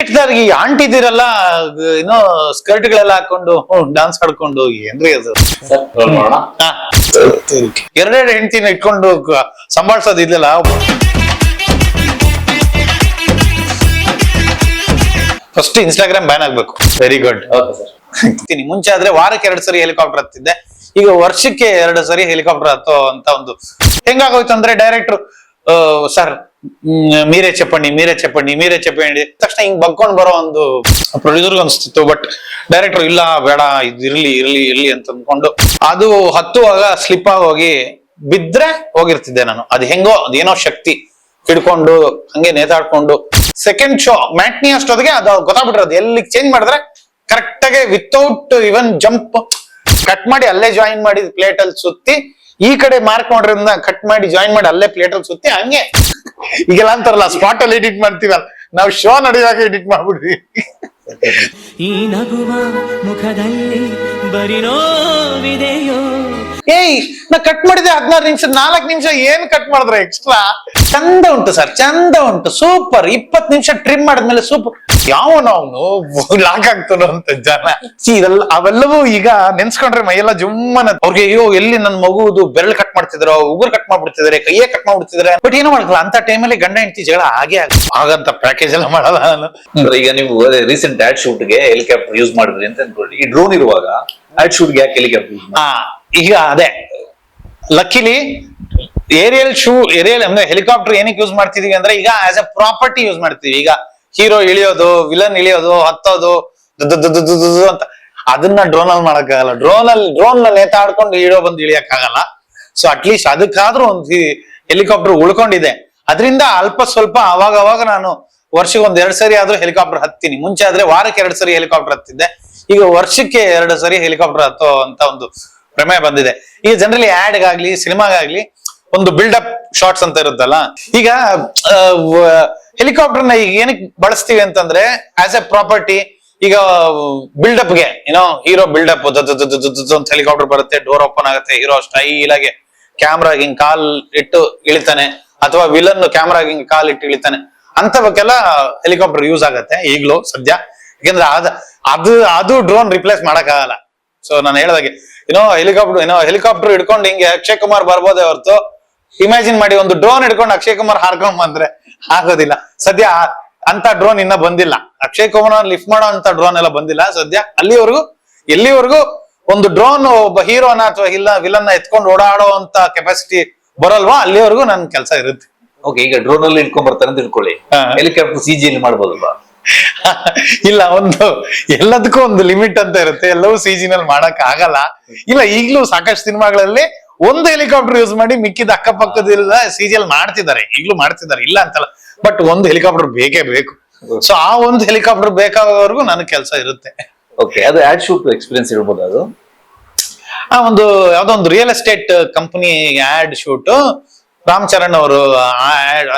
ಈ ಆಂಟಿದಿರಲ್ಲ ಏನೋ ಸ್ಕರ್ಟ್ ಗಳೆಲ್ಲ ಹಾಕೊಂಡು ಡಾನ್ಸ್ ಆಡ್ಕೊಂಡು ಏನ್ರಿ ಅದು ಎರಡೆರಡು ಹೆಂಡತಿನ ಇಟ್ಕೊಂಡು ಸಂಭಾಳ್ಸೋದು ಇದ್ಲಲ್ಲ. ಫಸ್ಟ್ ಇನ್ಸ್ಟಾಗ್ರಾಮ್ ಬ್ಯಾನ್ ಆಗ್ಬೇಕು. Very good. ಮುಂಚೆ ಆದ್ರೆ ವಾರಕ್ಕೆ 2 ಸರಿ ಹೆಲಿಕಾಪ್ಟರ್ ಹತ್ತಿದ್ದೆ, ಈಗ ವರ್ಷಕ್ಕೆ 2 ಸರಿ ಹೆಲಿಕಾಪ್ಟರ್ ಹತ್ತೋ ಅಂತ ಒಂದು ಹೆಂಗಾಗೋಯ್ತು ಅಂದ್ರೆ ಡೈರೆಕ್ಟರ್ ಸರ್ మీరే చెప్పండి ತಕ್ಷಣ ಹಿಂಗ್ ಬಗ್ಕೊಂಡ್ ಬರೋ ಒಂದು ಪ್ರೊಡ್ಯೂಸರ್ಗೆ ಅನ್ಸ್ತಿತ್ತು. ಬಟ್ ಡೈರೆಕ್ಟರ್ ಇಲ್ಲ ಬೇಡ ಇದು ಇರ್ಲಿ ಅಂತ ಅನ್ಕೊಂಡು ಅದು ಹತ್ತುವಾಗ ಸ್ಲಿಪ್ ಆಗಿ ಹೋಗಿ ಬಿದ್ರೆ ಹೋಗಿರ್ತಿದ್ದೆ ನಾನು. ಅದು ಹೆಂಗೋ ಅದೇನೋ ಶಕ್ತಿ ಹಿಡ್ಕೊಂಡು ಹಂಗೆ ನೇತಾಡ್ಕೊಂಡು ಸೆಕೆಂಡ್ ಶೋ ಮ್ಯಾಟ್ನಿ ಅಷ್ಟೊತ್ತಿಗೆ ಅದು ಗೊತ್ತಾಗ್ಬಿಟ್ಟಿರೋದು ಎಲ್ಲಿ ಚೇಂಜ್ ಮಾಡಿದ್ರೆ ಕರೆಕ್ಟ್ ಆಗಿ ವಿತೌಟ್ ಇವನ್ ಜಂಪ್ ಕಟ್ ಮಾಡಿ ಅಲ್ಲೇ ಜಾಯಿನ್ ಮಾಡಿ ಪ್ಲೇಟ್ ಅಲ್ಲಿ ಸುತ್ತಿ, ಈ ಕಡೆ ಮಾರ್ಕ್ ಮಾಡೋದ್ರಿಂದ ಕಟ್ ಮಾಡಿ ಜಾಯಿನ್ ಮಾಡಿ ಅಲ್ಲೇ ಪ್ಲೇಟ್ ಅಲ್ಲಿ ಸುತ್ತಿ ಹಂಗೆ ಈಗೆಲ್ಲ ಅಂತಾರಲ್ಲ ಸ್ಪಾಟ್ ಅಲ್ಲಿ ಎಡಿಟ್ ಮಾಡ್ತೀವಲ್ಲ, ನಾವು ಶೋ ನಡೆಯುವಾಗ ಎಡಿಟ್ ಮಾಡ್ಬಿಡ್ತೀವಿ. ಈ ನಗುವ ಮುಖದಲ್ಲಿ ಬರೀ ನೋವಿದೆಯೋ. ಏಯ್ ನಾ ಕಟ್ ಮಾಡಿದೆ 16 ನಿಮಿಷ 4 ನಿಮಿಷ ಏನ್ ಕಟ್ ಮಾಡಿದ್ರೆ ಎಕ್ಸ್ಟ್ರಾ ಚಂದ ಉಂಟು ಸರ್, ಚಂದ ಉಂಟು, ಸೂಪರ್. 20 ನಿಮಿಷ ಟ್ರಿಮ್ ಮಾಡಿದ್ಮೇಲೆ ಸೂಪರ್. ಯಾವನು ಅವನು ಲಾಕ್ ಆಗ್ತಾನೋ ಅಂತ ಜನ ಇದೆಲ್ಲ ಅವೆಲ್ಲವೂ ಈಗ ನೆನ್ಸ್ಕೊಂಡ್ರೆ ಮೈಯೆಲ್ಲ ಜುಮ್ಮನ. ಅವ್ರಿಗೆ ಅಯ್ಯೋ ಎಲ್ಲಿ ನನ್ ಮಗುದು ಬೆರಳು ಕಟ್ ಮಾಡ್ತಿದಾರೋ, ಉಗುರು ಕಟ್ ಮಾಡ್ಬಿಡ್ತಿದಾರೆ, ಕೈಯೇ ಕಟ್ ಮಾಡ್ಬಿಡ್ತಿದಾರೆ. ಬಟ್ ಏನೋ ಮಾಡಲ್ಲ ಅಂತ ಟೈಮಲ್ಲಿ ಗಂಡ ಹೆಂಡತಿ ಜಗಳ ಆಗಂತ ಪ್ಯಾಕೇಜ್ ಎಲ್ಲ ಮಾಡಲ್ಲ ನಾನು. ಈಗ ನೀವು ರೀಸೆಂಟ್ ಆಡ್ ಶೂಟ್ ಗೆ ಹೆಲಿಕಾಪ್ಟರ್ ಯೂಸ್ ಮಾಡಿದ್ರಿ ಅಂತ ಅನ್ಕೊಳ್ಳಿ. ಈ ಡ್ರೋನ್ ಇರುವಾಗ ಆಡ್ ಶೂಟ್ ಗೆ ಯಾಕೆ ಹೆಲಿಕಾಪ್ಟರ್ ಯೂಸ್? ಈಗ ಅದೇ ಲಕ್ಕಿಲಿ ಏರಿಯಲ್ ಅಂದ್ರೆ ಹೆಲಿಕಾಪ್ಟರ್ ಏನಕ್ಕೆ ಯೂಸ್ ಮಾಡ್ತಿದೀವಿ ಅಂದ್ರೆ ಈಗ ಆಸ್ ಎ ಪ್ರಾಪರ್ಟಿ ಯೂಸ್ ಮಾಡ್ತೀವಿ. ಈಗ ಹೀರೋ ಇಳಿಯೋದು, ವಿಲನ್ ಇಳಿಯೋದು, ಹತ್ತೋದು ಅಂತ ಅದನ್ನ ಡ್ರೋನ್ ಅಲ್ಲಿ ಮಾಡಕ್ಕಾಗಲ್ಲ. ಡ್ರೋನ್ ನಲ್ಲಿ ನೇತಾಡ್ಕೊಂಡು ಹೀರೋ ಬಂದು ಇಳಿಯಕ್ ಆಗಲ್ಲ. ಸೊ ಅಟ್ಲೀಸ್ಟ್ ಅದಕ್ಕಾದ್ರೂ ಒಂದು ಹೆಲಿಕಾಪ್ಟರ್ ಉಳ್ಕೊಂಡಿದೆ. ಅದರಿಂದ ಅಲ್ಪ ಸ್ವಲ್ಪ ಅವಾಗ ನಾನು ವರ್ಷಕ್ಕೆ 1-2 ಸರಿ ಆದ್ರೂ ಹೆಲಿಕಾಪ್ಟರ್ ಹತ್ತೀನಿ. ಮುಂಚೆ ಆದ್ರೆ ವಾರಕ್ಕೆ 2 ಸರಿ ಹೆಲಿಕಾಪ್ಟರ್ ಹತ್ತಿದ್ದೆ, ಈಗ ವರ್ಷಕ್ಕೆ 2 ಸರಿ ಹೆಲಿಕಾಪ್ಟರ್ ಹತ್ತೋ ಅಂತ ಒಂದು ಪ್ರಮೇಯ ಬಂದಿದೆ. ಈಗ ಜನರಲಿ ಆಡ್ಗಾಗ್ಲಿ ಸಿನಿಮಾಗಾಗ್ಲಿ ಒಂದು ಬಿಲ್ಡಪ್ ಶಾರ್ಟ್ಸ್ ಅಂತ ಇರುತ್ತಲ್ಲ. ಈಗ ಹೆಲಿಕಾಪ್ಟರ್ನ ಈಗ ಏನಕ್ಕೆ ಬಳಸ್ತೀವಿ ಅಂತಂದ್ರೆ ಆಸ್ ಎ ಪ್ರಾಪರ್ಟಿ. ಈಗ ಬಿಲ್ಡಪ್ ಗೆ ಏನೋ ಹೀರೋ ಬಿಲ್ಡಪ್ ಅಂತ ಹೆಲಿಕಾಪ್ಟರ್ ಬರುತ್ತೆ, ಡೋರ್ ಓಪನ್ ಆಗುತ್ತೆ, ಹೀರೋ ಸ್ಟೈಲ್ ಆಗಿ ಕ್ಯಾಮ್ರಾಗ ಹಿಂಗ್ ಕಾಲ್ ಇಟ್ಟು ಇಳಿತಾನೆ, ಅಥವಾ ವಿಲನ್ ಕ್ಯಾಮ್ರಾಗ ಹಿಂಗ್ ಕಾಲ್ ಇಟ್ಟು ಇಳಿತಾನೆ, ಅಂತವಕ್ಕೆಲ್ಲ ಹೆಲಿಕಾಪ್ಟರ್ ಯೂಸ್ ಆಗತ್ತೆ ಈಗ್ಲೂ ಸದ್ಯ. ಯಾಕಂದ್ರೆ ಅದು ಡ್ರೋನ್ ರಿಪ್ಲೇಸ್ ಮಾಡಕ್ ಆಗಲ್ಲ. ಸೊ ನಾನು ಹೇಳ್ದಾಗೆ ಹೆಲಿಕಾಪ್ಟರ್ ಹಿಡ್ಕೊಂಡು ಹಿಂಗೆ ಅಕ್ಷಯ್ ಕುಮಾರ್ ಬರ್ಬೋದೇ ಹೊರತು ಇಮ್ಯಾಜಿನ್ ಮಾಡಿ ಒಂದು ಡ್ರೋನ್ ಹಿಡ್ಕೊಂಡು ಅಕ್ಷಯ್ ಕುಮಾರ್ ಹಾರ್ಕೊಂಡ್ ಬಂದ್ರೆ ಆಗೋದಿಲ್ಲ. ಸದ್ಯ ಅಂತ ಡ್ರೋನ್ ಇನ್ನ ಬಂದಿಲ್ಲ. ಅಕ್ಷಯ್ ಕುಮಾರ್ ಲಿಫ್ಟ್ ಮಾಡೋ ಅಂತ ಡ್ರೋನ್ ಎಲ್ಲ ಬಂದಿಲ್ಲ ಸದ್ಯ. ಎಲ್ಲಿವರೆಗೂ ಒಂದು ಡ್ರೋನ್ ಒಬ್ಬ ಹೀರೋನ ಅಥವಾ ವಿಲನ್ ಎತ್ಕೊಂಡು ಓಡಾಡೋ ಅಂತ ಕೆಪಾಸಿಟಿ ಬರಲ್ವಾ, ಅಲ್ಲಿವರೆಗೂ ನನ್ ಕೆಲಸ ಇರುತ್ತೆ. ಓಕೆ, ಈಗ ಡ್ರೋನ್ ಅಲ್ಲಿ ಇಟ್ಕೊಂಡ್ ಬರ್ತಾರೆ ಅಂತ ತಿಳ್ಕೊಳ್ಳಿ, ಹೆಲಿಕಾಪ್ಟರ್ CG ಮಾಡ್ಬೋದಲ್ವಾ? ಇಲ್ಲ, ಎಲ್ಲದಕ್ಕೂ ಒಂದು ಲಿಮಿಟ್ ಅಂತ ಇರುತ್ತೆ. ಎಲ್ಲವೂ CG ನಲ್ಲಿ ಮಾಡಕ್ ಆಗಲ್ಲ. ಇಲ್ಲ, ಈಗ್ಲೂ ಸಾಕಷ್ಟು ಸಿನಿಮಾಗಳಲ್ಲಿ ಒಂದು ಹೆಲಿಕಾಪ್ಟರ್ ಯೂಸ್ ಮಾಡಿ ಮಿಕ್ಕಿದ ಅಕ್ಕಪಕ್ಕದ CG ಅಲ್ಲಿ ಮಾಡ್ತಿದ್ದಾರೆ, ಈಗ್ಲೂ ಮಾಡ್ತಿದ್ದಾರೆ, ಇಲ್ಲ ಅಂತಲ್ಲ. ಬಟ್ ಒಂದು ಹೆಲಿಕಾಪ್ಟರ್ ಬೇಕೇ ಬೇಕು. ಸೊ ಆ ಒಂದು ಹೆಲಿಕಾಪ್ಟರ್ ಬೇಕಾಗೋವರೆಗೂ ನನಗೆ ಕೆಲಸ ಇರುತ್ತೆ. ಓಕೆ, ಅದು ಆಡ್ ಶೂಟ್ ಎಕ್ಸ್ಪೀರಿಯನ್ಸ್ ಇರ್ಬೋದು. ಅದು ಯಾವ್ದೋ ಒಂದು real estate company ad shoot. Ram Charan ಅವರು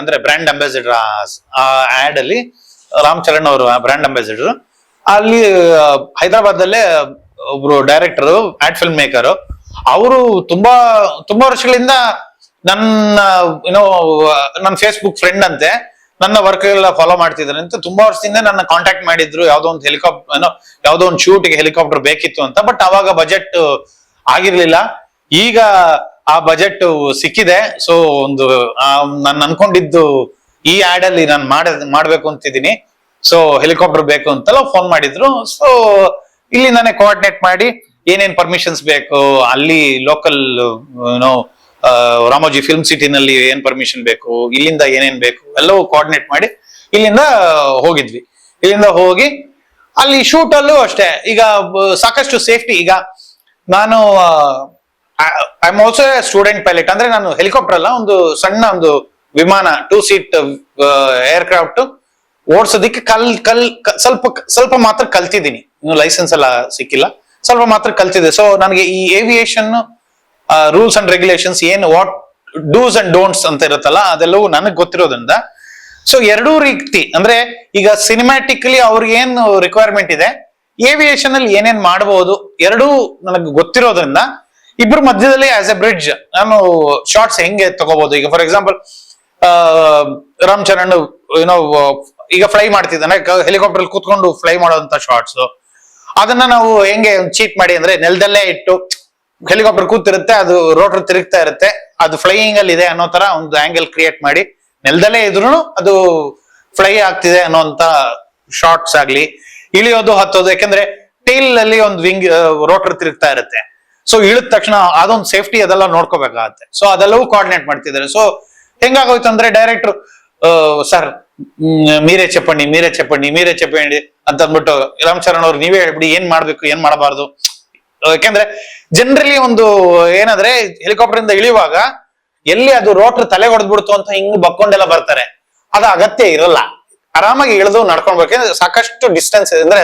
ಅಂದ್ರೆ ಬ್ರ್ಯಾಂಡ್ ಅಂಬಾಸಿಡರ್. ಆ ಆಡ್ ಅಲ್ಲಿ ರಾಮ್ ಚರಣ್ ಅವರು ಬ್ರ್ಯಾಂಡ್ ಅಂಬಾಸಿಡರ್. ಅಲ್ಲಿ ಹೈದರಾಬಾದ್ ಅಲ್ಲೇ ಒಬ್ರು ಡೈರೆಕ್ಟರ್, ಆಡ್ ಫಿಲ್ಮ್ ಮೇಕರ್. ಅವರು ತುಂಬಾ ವರ್ಷಗಳಿಂದ ನನ್ನ ಫೇಸ್ಬುಕ್ ಫ್ರೆಂಡ್ ಅಂತೆ, ನನ್ನ ವರ್ಕ್ ಎಲ್ಲ ಫಾಲೋ ಮಾಡ್ತಿದ್ದಾರೆ ಅಂತ ತುಂಬಾ ವರ್ಷದಿಂದ ನನ್ನ ಕಾಂಟ್ಯಾಕ್ಟ್ ಮಾಡಿದ್ರು. ಯಾವ್ದೋ ಒಂದು ಶೂಟ್ಗೆ ಹೆಲಿಕಾಪ್ಟರ್ ಬೇಕಿತ್ತು ಅಂತ. ಬಟ್ ಅವಾಗ ಬಜೆಟ್ ಆಗಿರ್ಲಿಲ್ಲ. ಈಗ ಆ ಬಜೆಟ್ ಸಿಕ್ಕಿದೆ. ಸೊ ನಾನು ಅನ್ಕೊಂಡಿದ್ದು ಈ ಆಡ್ ಅಲ್ಲಿ ನಾನು ಮಾಡ್ಬೇಕು ಅಂತಿದ್ದೀನಿ. ಸೊ ಹೆಲಿಕಾಪ್ಟರ್ ಬೇಕು ಅಂತೆಲ್ಲ ಫೋನ್ ಮಾಡಿದ್ರು. ಸೊ ಇಲ್ಲಿ ನಾನೇ ಕೋಆರ್ಡಿನೇಟ್ ಮಾಡಿ ಏನೇನ್ ಪರ್ಮಿಷನ್ಸ್ ಬೇಕು, ಅಲ್ಲಿ ಲೋಕಲ್ ರಾಮೋಜಿ ಫಿಲ್ಮ್ ಸಿಟಿನಲ್ಲಿ ಏನ್ ಪರ್ಮಿಷನ್ ಬೇಕು, ಇಲ್ಲಿಂದ ಏನೇನ್ ಬೇಕು ಎಲ್ಲವೂ ಕೋಆರ್ಡಿನೇಟ್ ಮಾಡಿ ಇಲ್ಲಿಂದ ಹೋಗಿದ್ವಿ. ಇಲ್ಲಿಂದ ಹೋಗಿ ಅಲ್ಲಿ ಶೂಟ್ ಅಲ್ಲೂ ಅಷ್ಟೇ ಈಗ ಸಾಕಷ್ಟು ಸೇಫ್ಟಿ. ಈಗ ನಾನು I am also student pilot. ಅಂದ್ರೆ ನಾನು ಹೆಲಿಕಾಪ್ಟರ್ ಅಲ್ಲ, ಒಂದು ಸಣ್ಣ ಒಂದು ವಿಮಾನ 2 ಸೀಟ್ ಏರ್ಕ್ರಾಫ್ಟ್ ಓಡಿಸೋದಿಕ್ಕೆ ಸ್ವಲ್ಪ ಮಾತ್ರ ಕಲ್ತಿದ್ದೀನಿ. ಇನ್ನು ಲೈಸೆನ್ಸ್ ಎಲ್ಲ ಸಿಕ್ಕಿಲ್ಲ, ಸ್ವಲ್ಪ ಮಾತ್ರ ಕಲ್ತಿದ್ದೆ. ಸೊ ನನಗೆ ಈ aviation rules and regulations what dos and don'ts ಅಂತ ಇರುತ್ತಲ್ಲ, ಅದೆಲ್ಲವೂ ನನಗೆ ಗೊತ್ತಿರೋದ್ರಿಂದ. ಸೊ ಎರಡೂ ರೀತಿ ಅಂದ್ರೆ ಈಗ ಸಿನಿಮ್ಯಾಟಿಕ್ಲಿ ಅವ್ರಿಗೆ ಏನು ರಿಕ್ವೈರ್ಮೆಂಟ್ ಇದೆ, ಏವಿಯೇಷನ್ ಅಲ್ಲಿ ಏನೇನ್ ಮಾಡಬಹುದು, ಎರಡೂ ನನಗೆ ಗೊತ್ತಿರೋದ್ರಿಂದ ಇಬ್ರು ಮಧ್ಯದಲ್ಲಿ ಆಸ್ ಎ ಬ್ರಿಡ್ಜ್ ನಾನು ಶಾರ್ಟ್ಸ್ ಹೆಂಗೆ ತಗೋಬಹುದು. ಈಗ ಫಾರ್ ಎಕ್ಸಾಂಪಲ್ ರಾಮ್ ಚರಣ್ ಈಗ ಫ್ಲೈ ಮಾಡ್ತಿದ್ದಾನೆ, ಹೆಲಿಕಾಪ್ಟರ್ ಕೂತ್ಕೊಂಡು ಫ್ಲೈ ಮಾಡುವಂತ ಶಾರ್ಟ್ಸ್, ಅದನ್ನ ನಾವು ಹೆಂಗೆ ಚೀಟ್ ಮಾಡಿ ಅಂದ್ರೆ ನೆಲದಲ್ಲೇ ಇಟ್ಟು ಹೆಲಿಕಾಪ್ಟರ್ ಕೂತಿರುತ್ತೆ, ಅದು ರೋಟರ್ ತಿರುಗ್ತಾ ಇರುತ್ತೆ, ಅದು ಫ್ಲೈಯಿಂಗ್ ಅಲ್ಲಿ ಇದೆ ಅನ್ನೋ ತರ ಒಂದು ಆಂಗಲ್ ಕ್ರಿಯೇಟ್ ಮಾಡಿ ನೆಲದಲ್ಲೇ ಇದ್ರು ಅದು ಫ್ಲೈ ಆಗ್ತಿದೆ ಅನ್ನೋಂತ ಶಾರ್ಟ್ಸ್ ಆಗ್ಲಿ, ಇಳಿಯೋದು ಹತ್ತೋದು, ಯಾಕಂದ್ರೆ ಟೈಲ್ ಅಲ್ಲಿ ಒಂದು ವಿಂಗ್ ರೋಟರ್ ತಿರುಗ್ತಾ ಇರುತ್ತೆ. ಸೊ ಇಳಿದ ತಕ್ಷಣ ಅದೊಂದು ಸೇಫ್ಟಿ ಅದೆಲ್ಲ ನೋಡ್ಕೋಬೇಕಾಗತ್ತೆ. ಸೊ ಅದೆಲ್ಲವೂ ಕೋಆರ್ಡಿನೇಟ್ ಮಾಡ್ತಿದ್ದಾರೆ. ಸೊ ಹೆಂಗಾಗೋಯ್ತು ಅಂದ್ರೆ ಡೈರೆಕ್ಟ್ರು ಸರ್ ಮೀರೇ చెప్పండి ಅಂತ ಅಂದ್ಬಿಟ್ಟು ರಾಮ್ ಚರಣ್ ಅವ್ರು ನೀವೇ ಹೇಳ್ಬಿಡಿ ಏನ್ ಮಾಡ್ಬೇಕು ಏನ್ ಮಾಡಬಾರ್ದು. ಯಾಕೆಂದ್ರೆ ಜನರಲಿ ಒಂದು ಏನಂದ್ರೆ ಹೆಲಿಕಾಪ್ಟರ್ ಇಂದ ಇಳಿಯುವಾಗ ಎಲ್ಲಿ ಅದು ರೋಟರ್ ತಲೆ ಹೊಡೆದ್ಬಿಡ್ತು ಅಂತ ಹಿಂಗ್ ಬಕ್ಕೊಂಡೆಲ್ಲ ಬರ್ತಾರೆ, ಅದು ಅಗತ್ಯ ಇರಲ್ಲ. ಆರಾಮಾಗಿ ಇಳಿದು ನಡ್ಕೊಳ್ಬೇಕು. ಸಾಕಷ್ಟು ಡಿಸ್ಟೆನ್ಸ್ ಅಂದ್ರೆ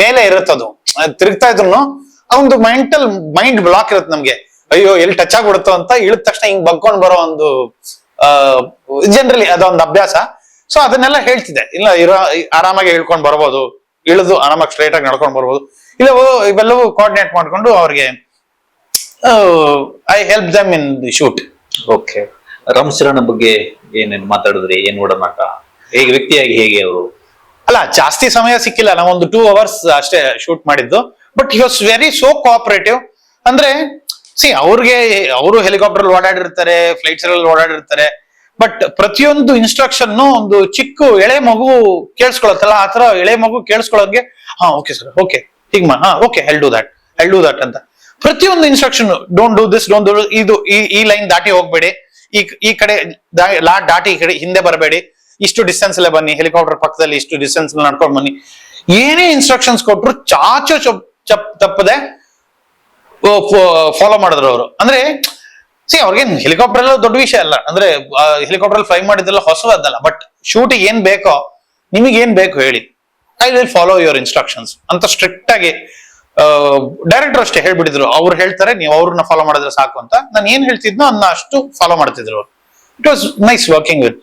ಮೇಲೆ ಇರುತ್ತದು, ತಿರುಗ್ತಾ ಇದ್ರು ಒಂದು ಮೈಂಡ್ ಬ್ಲಾಕ್ ಇರುತ್ತೆ ನಮ್ಗೆ, ಅಯ್ಯೋ ಎಲ್ಲಿ ಟಚ್ ಆಗ್ಬಿಡುತ್ತೋ ಅಂತ ಇಳಿದ ತಕ್ಷಣ ಹಿಂಗ್ ಬಗ್ಕೊಂಡ್ ಬರೋ ಒಂದು ಜನರಲಿ ಅದೊಂದು ಅಭ್ಯಾಸ. ಸೊ ಅದನ್ನೆಲ್ಲ ಹೇಳ್ತಿದ್ದೆ, ಇಲ್ಲ ಆರಾಮಾಗಿ ಇಳ್ಕೊಂಡ್ ಬರ್ಬೋದು, ಇಳಿದು ಆರಾಮಾಗಿ ಸ್ಟ್ರೈಟ್ ಆಗಿ ನಡ್ಕೊಂಡ್ ಬರ್ಬೋದು. ಇವೆಲ್ಲವೂ ಕೋಆರ್ಡಿನೇಟ್ ಮಾಡ್ಕೊಂಡು ಅವ್ರಿಗೆ I help them in the shoot. Okay, Ram Charan ಬಗ್ಗೆ ಏನೇನು ಮಾತಾಡಿದ್ರಿ, ಏನ್ ಒಡನಾಟ, ಹೇಗೆ ವ್ಯಕ್ತಿಯಾಗಿ ಹೇಗೆ ಅವರು? ಅಲ್ಲ, ಜಾಸ್ತಿ ಸಮಯ ಸಿಕ್ಕಿಲ್ಲ, ನಾವೊಂದು 2 hours ಅಷ್ಟೇ ಶೂಟ್ ಮಾಡಿದ್ದು. But he was very so cooperative. ಅಂದ್ರೆ ಅವರು ಹೆಲಿಕಾಪ್ಟರ್ ಓಡಾಡಿರ್ತಾರೆ, ಫ್ಲೈಟ್ಸ್ ಅಲ್ಲಿ ಓಡಾಡಿರ್ತಾರೆ, ಬಟ್ ಪ್ರತಿಯೊಂದು ಇನ್ಸ್ಟ್ರಕ್ಷನ್ ಒಂದು ಚಿಕ್ಕ ಎಳೆ ಮಗು ಕೇಳಿಸ್ಕೊಳತ್ತಲ್ಲ, ಆ ತರ ಎಳೆ ಮಗು ಕೇಳಿಸ್ಕೊಳ್ಳೋಂಗೆ, ಓಕೆ ಸರ್, ಓಕೆ ಹೀಗ್ ಓಕೆ ಐಲ್ ಡೂ ದಟ್ ಅಂತ ಪ್ರತಿಯೊಂದು instruction, don't do this, don't do ಇದು, ಈ ಲೈನ್ ದಾಟಿ ಹೋಗ್ಬೇಡಿ, ಈ ಕಡೆ ದಾಟಿ ಈ ಕಡೆ ಹಿಂದೆ ಬರಬೇಡಿ, ಇಷ್ಟು ಡಿಸ್ಟೆನ್ಸ್ ಅಲ್ಲೇ ಬನ್ನಿ, ಹೆಲಿಕಾಪ್ಟರ್ ಪಕ್ಕದಲ್ಲಿ ಇಷ್ಟು ಡಿಸ್ಟೆನ್ಸ್ ನಡ್ಕೊಂಡು ಬನ್ನಿ. ಏನೇ ಇನ್ಸ್ಟ್ರಕ್ಷನ್ಸ್ ಕೊಟ್ರು ತಪ್ಪದೆ ಫಾಲೋ ಮಾಡಿದ್ರು ಅವರು. ಅಂದ್ರೆ ಅವ್ರಿಗೇನ್ ಹೆಲಿಕಾಪ್ಟರ್ ಎಲ್ಲ ದೊಡ್ಡ ವಿಷಯ ಅಲ್ಲ, ಅಂದ್ರೆ ಹೆಲಿಕಾಪ್ಟರ್ ಫ್ಲೈ ಮಾಡಿದ್ದೆಲ್ಲ ಹೊಸದಲ್ಲ. ಬಟ್ ಶೂಟಿಗೆ ಏನ್ ಬೇಕೋ, ನಿಮಗೆ ಏನ್ ಬೇಕು ಹೇಳಿ, I will follow your instructions ಅಂತ ಸ್ಟ್ರಿಕ್ಟ್ ಆಗಿ ಡೈರೆಕ್ಟರ್ ಅಷ್ಟೇ ಹೇಳ್ಬಿಟ್ಟಿದ್ರು. ಅವ್ರು ಹೇಳ್ತಾರೆ, ನೀವು ಅವ್ರನ್ನ ಫಾಲೋ ಮಾಡಿದ್ರೆ ಸಾಕು ಅಂತ. ನಾನು ಏನ್ ಹೇಳ್ತಿದ್ನೋ ಅದನ್ನ ಅಷ್ಟು ಫಾಲೋ ಮಾಡ್ತಿದ್ರು ಅವ್ರು. It was nice working with,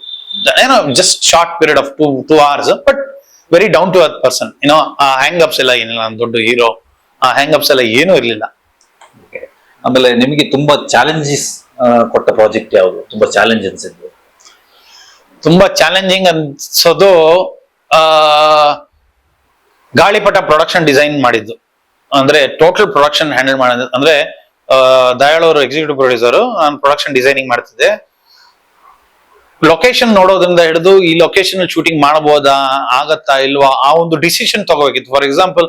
just short period of 2 hours, but very down to earth person. ಆ ಹ್ಯಾಂಗ್ ಅಪ್ಸ್ ಎಲ್ಲ ಏನಿಲ್ಲ, ನಾನು ದೊಡ್ಡ ಹೀರೋ, ಆ ಹ್ಯಾಂಗ್ ಅಪ್ಸ್ ಎಲ್ಲ ಏನೂ ಇರ್ಲಿಲ್ಲ. ಆಮೇಲೆ ನಿಮಗೆ ತುಂಬಾ ಚಾಲೆಂಜಸ್ ಕೊಟ್ಟ ಪ್ರಾಜೆಕ್ಟ್ ಯಾವುದು, ತುಂಬಾ ಚಾಲೆಂಜ್ ಅನ್ಸಿದ್ದು? ತುಂಬಾ ಚಾಲೆಂಜಿಂಗ್ ಅನ್ಸೋದು ಗಾಳಿಪಟ ಪ್ರೊಡಕ್ಷನ್ ಡಿಸೈನ್ ಮಾಡಿದ್ದು. ಅಂದ್ರೆ ಟೋಟಲ್ ಪ್ರೊಡಕ್ಷನ್ ಹ್ಯಾಂಡಲ್ ಮಾಡೋದು. ಅಂದ್ರೆ ದಯಾಳ್ ಅವರು ಎಕ್ಸಿಕ್ಯೂಟಿವ್ ಪ್ರೊಡ್ಯೂಸರ್, ನಾನು ಪ್ರೊಡಕ್ಷನ್ ಡಿಸೈನಿಂಗ್ ಮಾಡ್ತಿದ್ದೆ. ಲೊಕೇಶನ್ ನೋಡೋದ್ರಿಂದ ಹಿಡಿದು ಈ ಲೊಕೇಶನ್ ಶೂಟಿಂಗ್ ಮಾಡಬಹುದಾ, ಆಗತ್ತಾ ಇಲ್ವಾ, ಆ ಒಂದು ಡಿಸಿಷನ್ ತಗೋಬೇಕಿತ್ತು. ಫಾರ್ ಎಕ್ಸಾಂಪಲ್,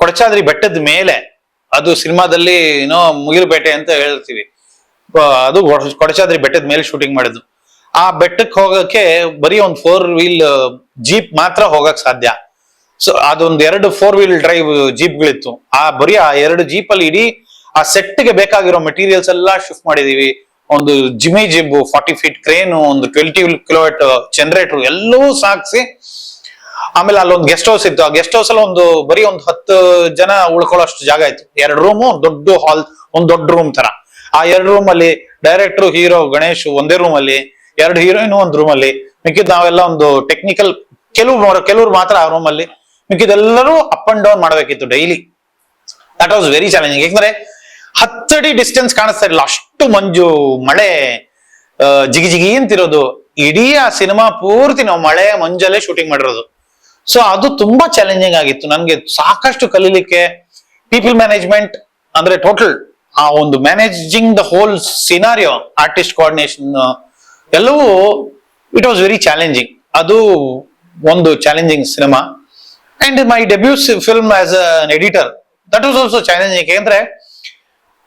ಕೊಡಚಾದ್ರಿ ಬೆಟ್ಟದ ಮೇಲೆ, ಅದು ಸಿನಿಮಾದಲ್ಲಿ ಮುಗಿಲುಪೇಟೆ ಅಂತ ಹೇಳ್ತೀವಿ, ಅದು ಕೊಡಚಾದ್ರಿ ಬೆಟ್ಟದ ಮೇಲೆ ಶೂಟಿಂಗ್ ಮಾಡಿದ್ದು. ಆ ಬೆಟ್ಟಕ್ಕೆ ಹೋಗಕ್ಕೆ ಬರೀ ಒಂದು 4 wheel ಜೀಪ್ ಮಾತ್ರ ಹೋಗಕ್ ಸಾಧ್ಯ. ಸೊ ಅದೊಂದು 2 4 wheel ಡ್ರೈವ್ ಜೀಪ್ಗಳಿತ್ತು. ಬರೀ ಆ 2 ಜೀಪಲ್ಲಿ ಇಡೀ ಆ ಸೆಟ್ಗೆ ಬೇಕಾಗಿರೋ ಮೆಟೀರಿಯಲ್ಸ್ ಎಲ್ಲ ಶಿಫ್ಟ್ ಮಾಡಿದೀವಿ. ಒಂದು ಜಿಬ್ 40 feet ಕ್ರೇನು, ಒಂದು 20 kilowatt ಜನರೇಟರ್ ಎಲ್ಲವೂ ಸಾಗಿಸಿ, ಆಮೇಲೆ ಅಲ್ಲೊಂದು ಗೆಸ್ಟ್ ಹೌಸ್ ಇತ್ತು. ಆ ಗೆಸ್ಟ್ ಹೌಸ್ ಅಲ್ಲಿ ಬರೀ ಒಂದು 10 ಜನ ಉಳ್ಕೊಳ್ಳೋಷ್ಟು ಜಾಗ ಇತ್ತು. 2 ರೂಮು, ದೊಡ್ಡ ಹಾಲ್, ಒಂದು ದೊಡ್ಡ ರೂಮ್ ತರ. ಆ 2 ರೂಮ್ ಅಲ್ಲಿ ಡೈರೆಕ್ಟರ್, ಹೀರೋ ಗಣೇಶ್ ಒಂದೇ ರೂಮ್ ಅಲ್ಲಿ, 2 ಹೀರೋಯಿನ್ ಒಂದು ರೂಮ್ ಅಲ್ಲಿ, ಮಿಕ್ಕಿದ್ ನಾವೆಲ್ಲ ಒಂದು ಟೆಕ್ನಿಕಲ್, ಕೆಲವ್ರು ಮಾತ್ರ ಆ ರೂಮ್ ಅಲ್ಲಿ, ಮಿಕ್ಕಿದೆಲ್ಲರೂ ಅಪ್ ಅಂಡ್ ಡೌನ್ ಮಾಡಬೇಕಿತ್ತು daily. That was very challenging. ಯಾಕಂದ್ರೆ 10 ಅಡಿ ಡಿಸ್ಟೆನ್ಸ್ ಕಾಣಿಸ್ತಾ ಇರಲಿಲ್ಲ, ಅಷ್ಟು ಮಂಜು, ಮಳೆ, ಜಿಗಿ ಅಂತಿರೋದು. ಇಡೀ ಆ ಸಿನಿಮಾ ಪೂರ್ತಿ ನಾವು ಮಳೆ ಮಂಜಲ್ಲೇ ಶೂಟಿಂಗ್ ಮಾಡಿರೋದು. ಸೊ ಅದು ತುಂಬಾ ಚಾಲೆಂಜಿಂಗ್ ಆಗಿತ್ತು. ನನ್ಗೆ ಸಾಕಷ್ಟು ಕಲೀಲಿಕ್ಕೆ. ಪೀಪಲ್ ಮ್ಯಾನೇಜ್ಮೆಂಟ್ ಅಂದ್ರೆ ಟೋಟಲ್ ಆ ಒಂದು managing the whole scenario, artist coordination ಎಲ್ಲವೂ, ಇಟ್ ವಾಸ್ ವೆರಿ ಚಾಲೆಂಜಿಂಗ್. ಅದು ಒಂದು challenging cinema. And my debut film as an editor, that was also challenging. ಯಾಕಂದ್ರೆ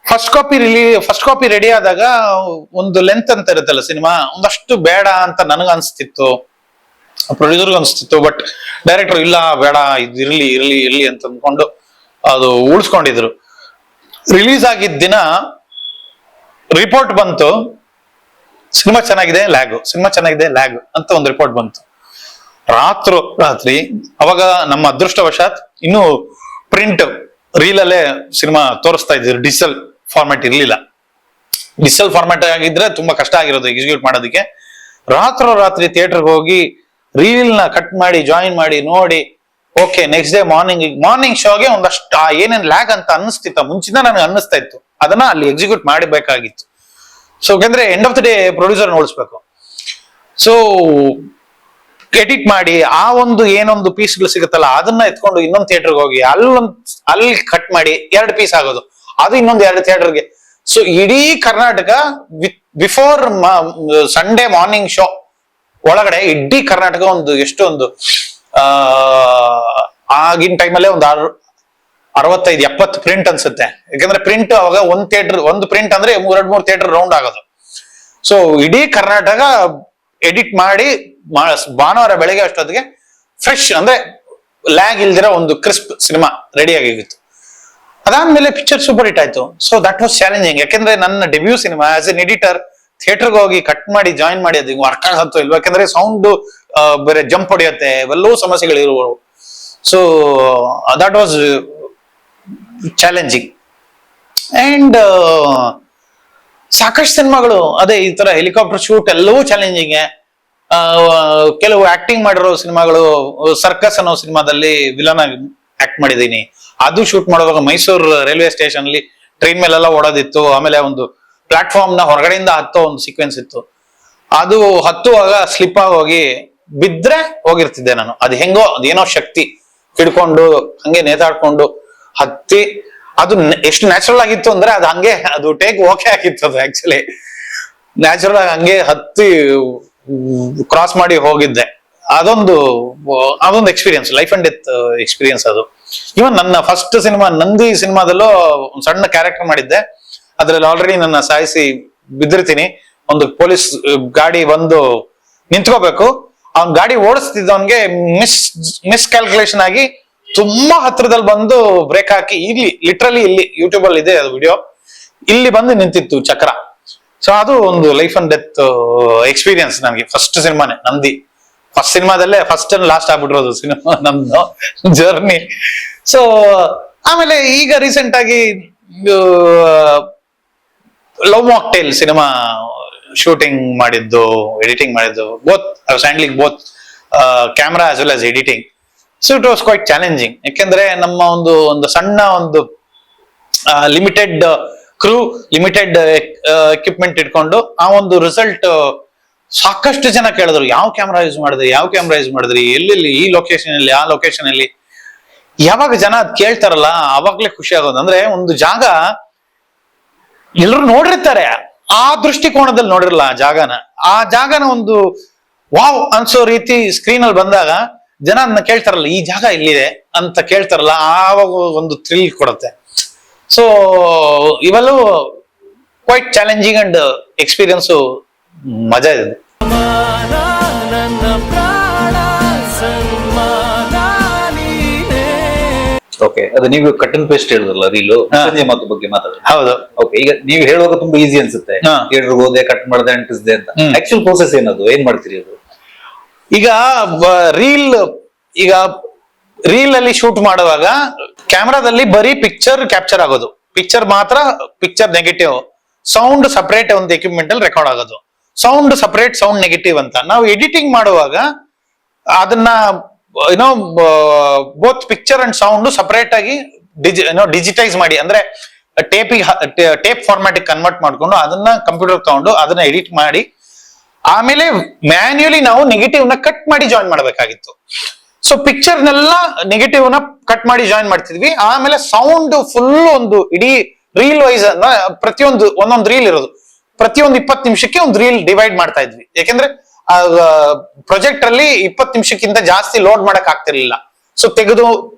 ಫಸ್ಟ್ ಕಾಪಿ ರೆಡಿ ಆದಾಗ ಒಂದು ಲೆಂತ್ ಅಂತ ಇರುತ್ತಲ್ಲ ಸಿನಿಮಾ, ಒಂದಷ್ಟು ಬೇಡ ಅಂತ ನನಗ ಅನ್ಸ್ತಿತ್ತು, ಪ್ರೊಡ್ಯೂಸರ್ಗೂ ಅನ್ಸ್ತಿತ್ತು. ಬಟ್ ಡೈರೆಕ್ಟರ್ ಇಲ್ಲ, ಬೇಡ, ಇದು ಇರ್ಲಿ ಅಂತ ಅಂದ್ಕೊಂಡು ಅದು ಉಳಿಸ್ಕೊಂಡಿದ್ರು. ರಿಲೀಸ್ ಆಗಿದ್ದ ದಿನ ರಿಪೋರ್ಟ್ ಬಂತು, ಸಿನಿಮಾ ಚೆನ್ನಾಗಿದೆ ಲ್ಯಾಗ್ ಅಂತ ಒಂದು ರಿಪೋರ್ಟ್ ಬಂತು. ರಾತ್ರಿ ಅವಾಗ ನಮ್ಮ ಅದೃಷ್ಟವಶಾತ್ ಇನ್ನೂ ಪ್ರಿಂಟ್ ರೀಲಲ್ಲೇ ಸಿನಿಮಾ ತೋರಿಸ್ತಾ ಇದ್ರು, ಡಿಜಿಟಲ್ ಫಾರ್ಮ್ಯಾಟ್ ಇರ್ಲಿಲ್ಲ. ಡಿಜಿಟಲ್ ಫಾರ್ಮ್ಯಾಟ್ ಆಗಿದ್ರೆ ತುಂಬಾ ಕಷ್ಟ ಆಗಿರೋದು ಎಕ್ಸಿಕ್ಯೂಟ್ ಮಾಡೋದಕ್ಕೆ. ರಾತ್ರಿ ಥಿಯೇಟರ್ಗೆ ಹೋಗಿ ರೀಲ್ ನ ಕಟ್ ಮಾಡಿ ಜಾಯಿನ್ ಮಾಡಿ ನೋಡಿ, ಓಕೆ ನೆಕ್ಸ್ಟ್ ಡೇ ಮಾರ್ನಿಂಗ್ ಶೋಗೆ ಒಂದಷ್ಟು ಏನೇನ್ ಲ್ಯಾಗ್ ಅಂತ ಅನಿಸ್ತಿತ್ತು, ಮುಂಚಿನ ನನಗೆ ಅನ್ನಿಸ್ತಾ ಇತ್ತು, ಅದನ್ನ ಅಲ್ಲಿ ಎಕ್ಸಿಕ್ಯೂಟ್ ಮಾಡಬೇಕಾಗಿತ್ತು. ಸೊ ಯಾಕಂದ್ರೆ end of the day producer ನೋಡಿಸ್ಬೇಕು. ಸೊ ಎಡಿಟ್ ಮಾಡಿ ಆ ಒಂದು ಏನೊಂದು ಪೀಸ್ಗಳು ಸಿಗುತ್ತಲ್ಲ ಅದನ್ನ ಎತ್ಕೊಂಡು ಇನ್ನೊಂದು ಥಿಯೇಟರ್ಗೆ ಹೋಗಿ ಅಲ್ಲಿ ಕಟ್ ಮಾಡಿ 2 ಪೀಸ್ ಆಗೋದು, ಅದು ಇನ್ನೊಂದು 2 ಥಿಯೇಟರ್ಗೆ. ಸೊ ಇಡೀ Karnataka before Sunday morning show ಒಳಗಡೆ ಇಡೀ ಕರ್ನಾಟಕ ಒಂದು ಎಷ್ಟೊಂದು ಆಗಿನ ಟೈಮಲ್ಲೇ ಒಂದು 65-70 ಪ್ರಿಂಟ್ ಅನ್ಸುತ್ತೆ. ಯಾಕಂದ್ರೆ ಪ್ರಿಂಟ್ ಅವಾಗ ಒಂದು ಪ್ರಿಂಟ್ ಅಂದ್ರೆ 2-3 ಥಿಯೇಟರ್ ರೌಂಡ್ ಆಗೋದು. ಸೊ ಇಡೀ ಕರ್ನಾಟಕ ಎಡಿಟ್ ಮಾಡಿ ಭಾನುವಾರ ಬೆಳಗ್ಗೆ ಅಷ್ಟೊತ್ತಿಗೆ ಫ್ರೆಶ್ ಅಂದ್ರೆ ಲ್ಯಾಗ್ ಇಲ್ದಿರ ಒಂದು ಕ್ರಿಸ್ಪ್ ಸಿನಿಮಾ ರೆಡಿ ಆಗಿತ್ತು. ಅದಾದ್ಮೇಲೆ ಪಿಕ್ಚರ್ ಸೂಪರ್ ಹಿಟ್ ಆಯ್ತು. So that was challenging. ಯಾಕಂದ್ರೆ ನನ್ನ debut cinema as an editor ಥಿಯೇಟರ್ಗೆ ಹೋಗಿ ಕಟ್ ಮಾಡಿ ಜಾಯಿನ್ ಮಾಡಿ ಅದು ವರ್ಕ್ ಆಗತ್ತೋ ಇಲ್ವಾ, ಯಾಕಂದ್ರೆ ಸೌಂಡ್ ಬೇರೆ ಜಂಪ್ ಹೊಡೆಯುತ್ತೆ, ಇವೆಲ್ಲವೂ ಸಮಸ್ಯೆಗಳು ಇರುವವು. So that was challenging. And ಸಾಕಷ್ಟು ಸಿನಿಮಾಗಳು ಅದೇ ಈ ತರ ಹೆಲಿಕಾಪ್ಟರ್ ಶೂಟ್ ಎಲ್ಲವೂ ಚಾಲೆಂಜಿಂಗ್. ಕೆಲವು ಆಕ್ಟಿಂಗ್ ಮಾಡಿರೋ ಸಿನಿಮಾಗಳು, ಸರ್ಕಸ್ ಅನ್ನೋ ಸಿನಿಮಾದಲ್ಲಿ ವಿಲನ್ ಆಗಿ ಆಕ್ಟ್ ಮಾಡಿದೀನಿ. ಅದು ಶೂಟ್ ಮಾಡುವಾಗ ಮೈಸೂರು ರೈಲ್ವೆ ಸ್ಟೇಷನ್ ಅಲ್ಲಿ ಟ್ರೈನ್ ಮೇಲೆಲ್ಲ ಓಡೋದಿತ್ತು. ಆಮೇಲೆ ಒಂದು ಪ್ಲಾಟ್ಫಾರ್ಮ್ ನ ಹೊರಗಡೆಯಿಂದ ಹತ್ತೋ ಒಂದು ಸೀಕ್ವೆನ್ಸ್ ಇತ್ತು. ಅದು ಹತ್ತುವಾಗ ಸ್ಲಿಪ್ ಆಗಿ ಹೋಗಿ ಬಿದ್ರೆ ಹೋಗಿರ್ತಿದ್ದೆ ನಾನು. ಅದು ಹೆಂಗೋ ಅದೇನೋ ಶಕ್ತಿ ಹಿಡ್ಕೊಂಡು ಹಂಗೆ ನೇತಾಡ್ಕೊಂಡು ಹತ್ತಿ, ಅದು ಎಷ್ಟು ನ್ಯಾಚುರಲ್ ಆಗಿತ್ತು ಅಂದ್ರೆ ಅದು ಹಂಗೆ ಅದು ಟೇಕ್ ಓಕೆ ಆಗಿತ್ತು. ಅದು ಆಕ್ಚುಲಿ ನ್ಯಾಚುರಲ್ ಆಗಿ ಹಂಗೆ ಹತ್ತಿ ಕ್ರಾಸ್ ಮಾಡಿ ಹೋಗಿದ್ದೆ. ಅದೊಂದು experience, life and death experience ಅದು. ಇವನ್ ನನ್ನ ಫಸ್ಟ್ ಸಿನಿಮಾ ನಂದಿ ಸಿನಿಮಾದಲ್ಲೂ ಒಂದು ಸಣ್ಣ ಕ್ಯಾರೆಕ್ಟರ್ ಮಾಡಿದ್ದೆ. ಅದ್ರಲ್ಲಿ ಆಲ್ರೆಡಿ ನನ್ನ ಸಾಯಿಸಿ ಬಿದ್ದಿರ್ತೀನಿ. ಒಂದು ಪೊಲೀಸ್ ಗಾಡಿ ಬಂದು ನಿಂತ್ಕೋಬೇಕು, ಅವ್ನ್ ಗಾಡಿ ಓಡಿಸ್ತಿದ್ದವನ್ಗೆ ಮಿಸ್ಕ್ಯಾಲ್ಕುಲೇಷನ್ ಆಗಿ ತುಂಬಾ ಹತ್ರದಲ್ಲಿ ಬಂದು ಬ್ರೇಕ್ ಹಾಕಿ, ಲಿಟ್ರಲಿ ಇಲ್ಲಿ ಯೂಟ್ಯೂಬ್ ಅಲ್ಲಿ ಇದೆ ಅದು ವಿಡಿಯೋ, ಇಲ್ಲಿ ಬಂದು ನಿಂತಿತ್ತು ಚಕ್ರ. ಸೊ ಅದು ಒಂದು ಲೈಫ್ ಅಂಡ್ ಡೆತ್ ಎಕ್ಸ್ಪೀರಿಯನ್ಸ್ ನನಗೆ. ಫಸ್ಟ್ ಸಿನಿಮಾನೇ ನಂದಿ. ಫಸ್ಟ್ ಸಿನಿಮಾದಲ್ಲೇ ಫಸ್ಟ್ ಅಂಡ್ ಲಾಸ್ಟ್ ಆಗ್ಬಿಟ್ಟಿರೋದು ಸಿನಿಮಾ ನಮ್ದು ಜರ್ನಿ. ಸೊ ಆಮೇಲೆ ಈಗ ರೀಸೆಂಟ್ ಆಗಿ ಲವ್ ಮಾಕ್ಟೇಲ್ ಸಿನಿಮಾ ಶೂಟಿಂಗ್ ಮಾಡಿದ್ದು, ಎಡಿಟಿಂಗ್ ಮಾಡಿದ್ದು, both handling both camera as well as editing. So it was quite challenging. ಯಾಕೆಂದ್ರೆ ನಮ್ಮ ಒಂದು ಸಣ್ಣ ಒಂದು ಲಿಮಿಟೆಡ್ ಕ್ರೂ, ಲಿಮಿಟೆಡ್ ಎಕ್ವಿಪ್ಮೆಂಟ್ ಇಟ್ಕೊಂಡು ಆ ಒಂದು ರಿಸಲ್ಟ್ ಸಾಕಷ್ಟು ಜನ ಕೇಳಿದ್ರು, ಯಾವ ಕ್ಯಾಮ್ರಾ ಯೂಸ್ ಮಾಡಿದ್ರಿ, ಎಲ್ಲೆಲ್ಲಿ, ಈ ಲೊಕೇಶನ್ ಅಲ್ಲಿ, ಆ ಲೊಕೇಶನ್ ಅಲ್ಲಿ. ಯಾವಾಗ ಜನ ಅದ್ ಕೇಳ್ತಾರಲ್ಲ ಅವಾಗ್ಲೇ ಖುಷಿ ಆಗೋದು. ಅಂದ್ರೆ ಒಂದು ಜಾಗ ಎಲ್ಲರೂ ನೋಡಿರ್ತಾರೆ, ಆ ದೃಷ್ಟಿಕೋನದಲ್ಲಿ ನೋಡಿರಲ್ಲ ಆ ಜಾಗನ ಒಂದು ವಾವ್ ಅನ್ಸೋ ರೀತಿ ಸ್ಕ್ರೀನ್ ಅಲ್ಲಿ ಬಂದಾಗ ಜನ ಅದನ್ನ ಕೇಳ್ತಾರಲ್ಲ, ಈ ಜಾಗ ಇಲ್ಲಿದೆ ಅಂತ ಕೇಳ್ತಾರಲ್ಲ, ಆವಾಗ ಒಂದು ಥ್ರಿಲ್ ಕೊಡುತ್ತೆ. ಸೊ ಇವೆಲ್ಲವೂ ಕ್ವೈಟ್ ಚಾಲೆಂಜಿಂಗ್ ಅಂಡ್ ಎಕ್ಸ್ಪೀರಿಯನ್ಸ್, ಮಜಾ ಇದೆ. ಓಕೆ, ಅದು ನೀವು ಕಟ್ ಅಂಡ್ ಪೇಸ್ಟ್ ಹೇಳಿದ್ರಲ್ಲ ರೀಲು, ಸಂಜೆ ಮಾತು ಬಗ್ಗೆ ಮಾತಾಡೋದು. ಹೌದು. ಓಕೆ, ಈಗ ನೀವು ಹೇಳುವಾಗ ತುಂಬಾ ಈಸಿ ಅನ್ಸುತ್ತೆ, ಥಿಯೇಟರ್ಗೆ ಹೋದೆ ಕಟ್ ಮಾಡ್ದೆ ಅಂಟಿಸ್ದೆ ಅಂತ. ಆಕ್ಚುಲ್ ಪ್ರೋಸೆಸ್ ಏನದು, ಏನ್ ಮಾಡ್ತೀರಿ ಅದು? ಈಗ ರೀಲ್ ಅಲ್ಲಿ ಶೂಟ್ ಮಾಡುವಾಗ ಕ್ಯಾಮ್ರಾದಲ್ಲಿ ಬರೀ ಪಿಕ್ಚರ್ ಕ್ಯಾಪ್ಚರ್ ಆಗೋದು, ಪಿಕ್ಚರ್ ಮಾತ್ರ, ಪಿಕ್ಚರ್ ನೆಗೆಟಿವ್, ಸೌಂಡ್ ಸಪರೇಟ್ ಒಂದು ಎಕ್ವಿಪ್ಮೆಂಟ್ ಅಲ್ಲಿ ರೆಕಾರ್ಡ್ ಆಗೋದು, ಸೌಂಡ್ ಸಪರೇಟ್, ಸೌಂಡ್ ನೆಗೆಟಿವ್ ಅಂತ. ನಾವು ಎಡಿಟಿಂಗ್ ಮಾಡುವಾಗ ಅದನ್ನ both picture and sound separate ಆಗಿ ಡಿಜಿಟೈಸ್ ಮಾಡಿ, ಅಂದ್ರೆ ಟೇಪ್ ಫಾರ್ಮ್ಯಾಟಿಗೆ ಕನ್ವರ್ಟ್ ಮಾಡ್ಕೊಂಡು ಅದನ್ನ ಕಂಪ್ಯೂಟರ್ ತಗೊಂಡು ಅದನ್ನ ಎಡಿಟ್ ಮಾಡಿ, ಆಮೇಲೆ ಮ್ಯಾನ್ಯುಯಲಿ ನಾವು ನೆಗೆಟಿವ್ ನ ಕಟ್ ಮಾಡಿ ಜಾಯಿನ್ ಮಾಡಬೇಕಾಗಿತ್ತು. ಸೊ ಪಿಕ್ಚರ್ ನೆಲ್ಲ ನೆಗೆಟಿವ್ ನ ಕಟ್ ಮಾಡಿ ಜಾಯಿನ್ ಮಾಡ್ತಿದ್ವಿ. ಆಮೇಲೆ ಸೌಂಡ್ ಫುಲ್ ಒಂದು ಇಡೀ ರೀಲ್ ವೈಸ್ ಒಂದೊಂದು ರೀಲ್ ಇರೋದು, ಪ್ರತಿಯೊಂದು 20 ನಿಮಿಷಕ್ಕೆ ಒಂದು ರೀಲ್ ಡಿವೈಡ್ ಮಾಡ್ತಾ ಇದ್ವಿ. ಯಾಕೆಂದ್ರೆ ಪ್ರೊಜೆಕ್ಟ್ ಅಲ್ಲಿ 20 ನಿಮಿಷಕ್ಕಿಂತ ಜಾಸ್ತಿ ಲೋಡ್ ಮಾಡಕ್ ಆಗ್ತಿರ್ಲಿಲ್ಲ. ಸೊ ತೆಗೆದು